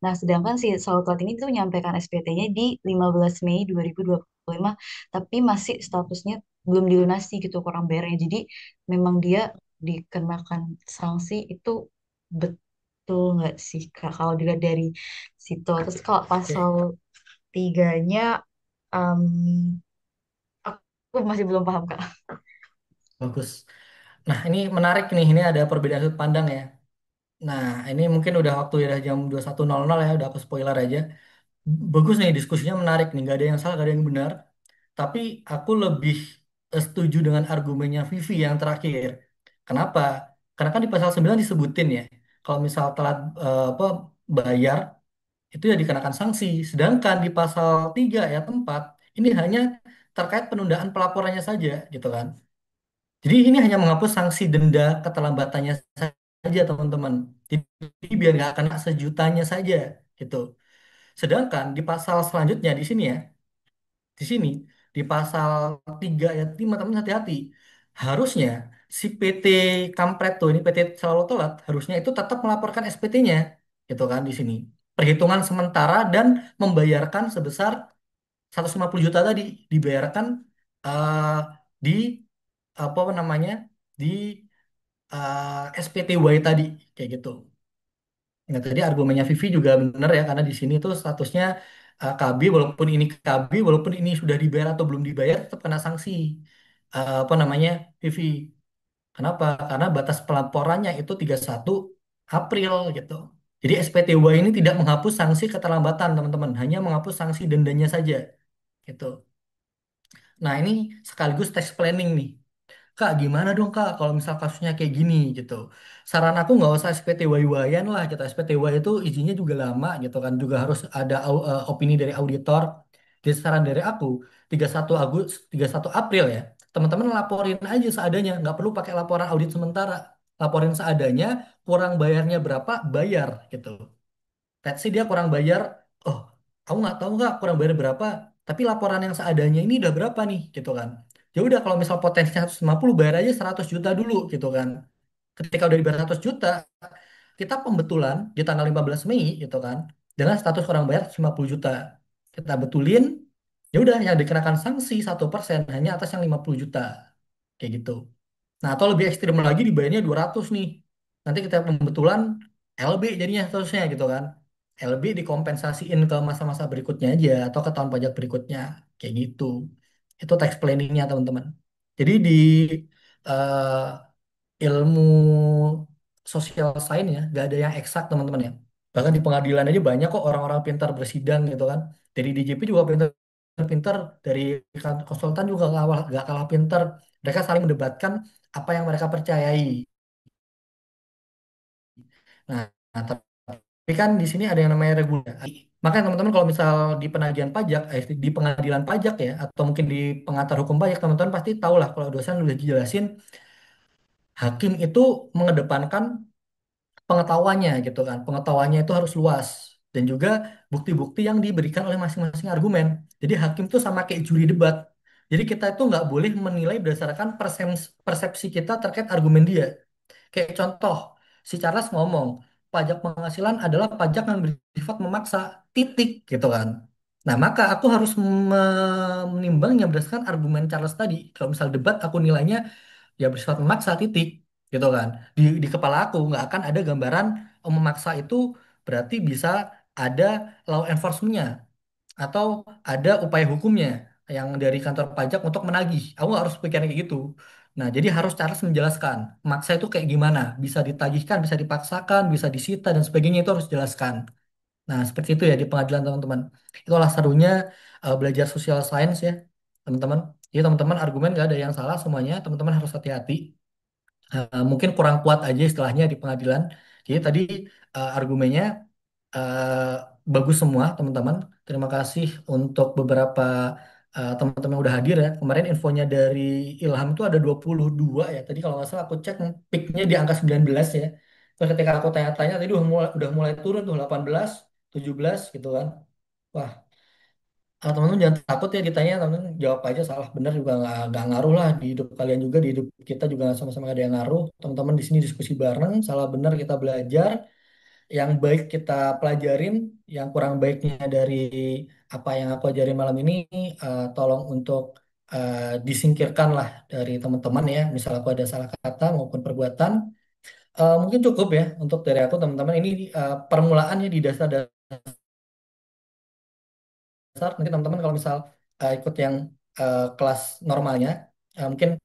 [SPEAKER 2] Nah, sedangkan si Saulat ini tuh menyampaikan SPT-nya di 15 Mei 2025, tapi masih statusnya belum dilunasi gitu kurang bayarnya. Jadi memang dia dikenakan sanksi itu betul nggak sih Kak? Kalau dilihat dari situ. Terus kalau pasal
[SPEAKER 1] Oke,
[SPEAKER 2] tiganya, em, aku masih belum paham Kak.
[SPEAKER 1] bagus. Nah, ini menarik nih. Ini ada perbedaan sudut pandang ya. Nah, ini mungkin udah waktu ya udah jam 21.00 ya, udah aku spoiler aja. Bagus nih diskusinya menarik nih, nggak ada yang salah, nggak ada yang benar. Tapi aku lebih setuju dengan argumennya Vivi yang terakhir. Kenapa? Karena kan di pasal 9 disebutin ya, kalau misal telat apa bayar itu ya dikenakan sanksi. Sedangkan di pasal 3 ayat 4 ini hanya terkait penundaan pelaporannya saja gitu kan. Jadi ini hanya menghapus sanksi denda keterlambatannya saja teman-teman. Jadi biar nggak kena sejutanya saja gitu. Sedangkan di pasal selanjutnya di sini ya, di sini di pasal 3 ayat 5 teman hati-hati. Harusnya si PT Kampret tuh ini PT Selalu Telat harusnya itu tetap melaporkan SPT-nya gitu kan di sini. Perhitungan sementara dan membayarkan sebesar 150 juta tadi dibayarkan eh, di apa namanya di SPTY tadi kayak gitu. Nah, tadi argumennya Vivi juga benar ya karena di sini tuh statusnya KB walaupun ini KB walaupun ini sudah dibayar atau belum dibayar tetap kena sanksi. Apa namanya Vivi? Kenapa? Karena batas pelaporannya itu 31 April gitu. Jadi SPTY ini tidak menghapus sanksi keterlambatan teman-teman, hanya menghapus sanksi dendanya saja gitu. Nah, ini sekaligus tax planning nih. Kak, gimana dong Kak kalau misal kasusnya kayak gini gitu. Saran aku nggak usah SPTY-an lah gitu. SPTY itu izinnya juga lama gitu kan. Juga harus ada opini dari auditor. Jadi saran dari aku 31 April ya. Teman-teman laporin aja seadanya. Nggak perlu pakai laporan audit sementara. Laporin seadanya, kurang bayarnya berapa, bayar gitu. Let's say dia kurang bayar, oh, aku nggak tahu nggak kurang bayar berapa, tapi laporan yang seadanya ini udah berapa nih, gitu kan. Ya udah kalau misal potensinya 150 bayar aja 100 juta dulu, gitu kan. Ketika udah dibayar 100 juta, kita pembetulan di tanggal 15 Mei, gitu kan, dengan status kurang bayar 50 juta. Kita betulin, ya udah yang dikenakan sanksi 1% hanya atas yang 50 juta, kayak gitu. Nah, atau lebih ekstrim lagi dibayarnya 200 nih. Nanti kita pembetulan LB jadinya seterusnya gitu kan. LB dikompensasiin ke masa-masa berikutnya aja atau ke tahun pajak berikutnya. Kayak gitu. Itu tax planningnya teman-teman. Jadi di eh, ilmu sosial sains ya, gak ada yang eksak teman-teman ya. Bahkan di pengadilan aja banyak kok orang-orang pintar bersidang gitu kan. Dari DJP juga pintar-pintar, dari konsultan juga gak kalah pintar. Mereka saling mendebatkan apa yang mereka percayai. Nah, tapi kan di sini ada yang namanya regulasi. Makanya teman-teman kalau misal di penagihan pajak, di pengadilan pajak ya, atau mungkin di pengantar hukum pajak, teman-teman pasti tahu lah kalau dosen udah dijelasin, hakim itu mengedepankan pengetahuannya gitu kan. Pengetahuannya itu harus luas dan juga bukti-bukti yang diberikan oleh masing-masing argumen. Jadi hakim tuh sama kayak juri debat. Jadi kita itu nggak boleh menilai berdasarkan persepsi kita terkait argumen dia. Kayak contoh, si Charles ngomong, pajak penghasilan adalah pajak yang bersifat memaksa, titik gitu kan. Nah, maka aku harus menimbangnya berdasarkan argumen Charles tadi. Kalau misal debat, aku nilainya ya bersifat memaksa, titik gitu kan. Di kepala aku nggak akan ada gambaran memaksa itu berarti bisa ada law enforcement-nya atau ada upaya hukumnya. yang dari kantor pajak untuk menagih. Aku harus pikirin kayak gitu. Nah, jadi harus cara menjelaskan maksa itu kayak gimana, bisa ditagihkan, bisa dipaksakan, bisa disita dan sebagainya itu harus jelaskan. Nah, seperti itu ya di pengadilan teman-teman. Itulah serunya belajar social science ya, teman-teman. Jadi teman-teman argumen nggak ada yang salah semuanya, teman-teman harus hati-hati. Mungkin kurang kuat aja istilahnya di pengadilan. Jadi tadi argumennya bagus semua teman-teman. Terima kasih untuk beberapa teman-teman yang udah hadir ya. Kemarin infonya dari Ilham itu ada 22 ya. Tadi kalau nggak salah aku cek peaknya di angka 19 ya. Terus ketika aku tanya-tanya tadi udah mulai turun tuh 18, 17 gitu kan. Wah, teman-teman jangan takut ya ditanya, teman-teman jawab aja salah benar juga nggak ngaruh lah di hidup kalian juga di hidup kita juga sama-sama nggak ada yang ngaruh. Teman-teman di sini diskusi bareng, salah benar kita belajar, yang baik kita pelajarin, yang kurang baiknya dari apa yang aku ajarin malam ini tolong untuk disingkirkan lah dari teman-teman ya. Misal aku ada salah kata maupun perbuatan, mungkin cukup ya untuk dari aku teman-teman ini permulaannya di dasar dasar. Nanti teman-teman kalau misal ikut yang kelas normalnya, mungkin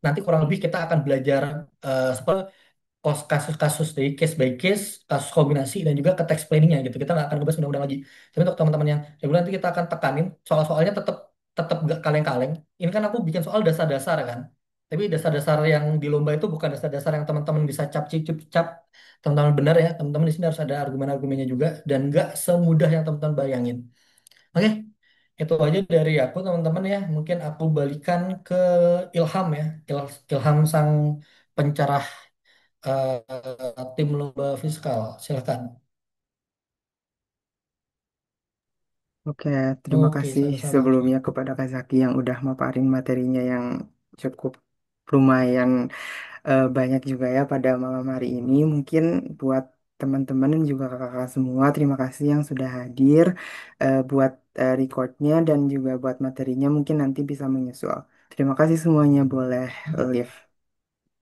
[SPEAKER 1] nanti kurang lebih kita akan belajar kasus-kasus dari case by case, kasus kombinasi dan juga ke text explainingnya gitu. Kita nggak akan ngebahas undang-undang lagi. Tapi untuk teman-teman yang reguler nanti kita akan tekanin soal-soalnya tetap tetap nggak kaleng-kaleng. Ini kan aku bikin soal dasar-dasar kan. Tapi dasar-dasar yang di lomba itu bukan dasar-dasar yang teman-teman bisa cap cip cip cap. Teman-teman benar ya, teman-teman di sini harus ada argumen-argumennya juga dan nggak semudah yang teman-teman bayangin. Oke, itu aja dari aku teman-teman ya. Mungkin aku balikan ke Ilham ya. Ilham sang pencerah tim lomba fiskal. Silakan.
[SPEAKER 5] Oke, terima
[SPEAKER 1] Oke,
[SPEAKER 5] kasih
[SPEAKER 1] sama-sama.
[SPEAKER 5] sebelumnya kepada Kak Zaki yang udah maparin materinya yang cukup lumayan banyak juga ya pada malam hari ini. Mungkin buat teman-teman dan juga kakak-kakak semua, terima kasih yang sudah hadir buat recordnya dan juga buat materinya mungkin nanti bisa menyusul. Terima kasih semuanya, boleh live.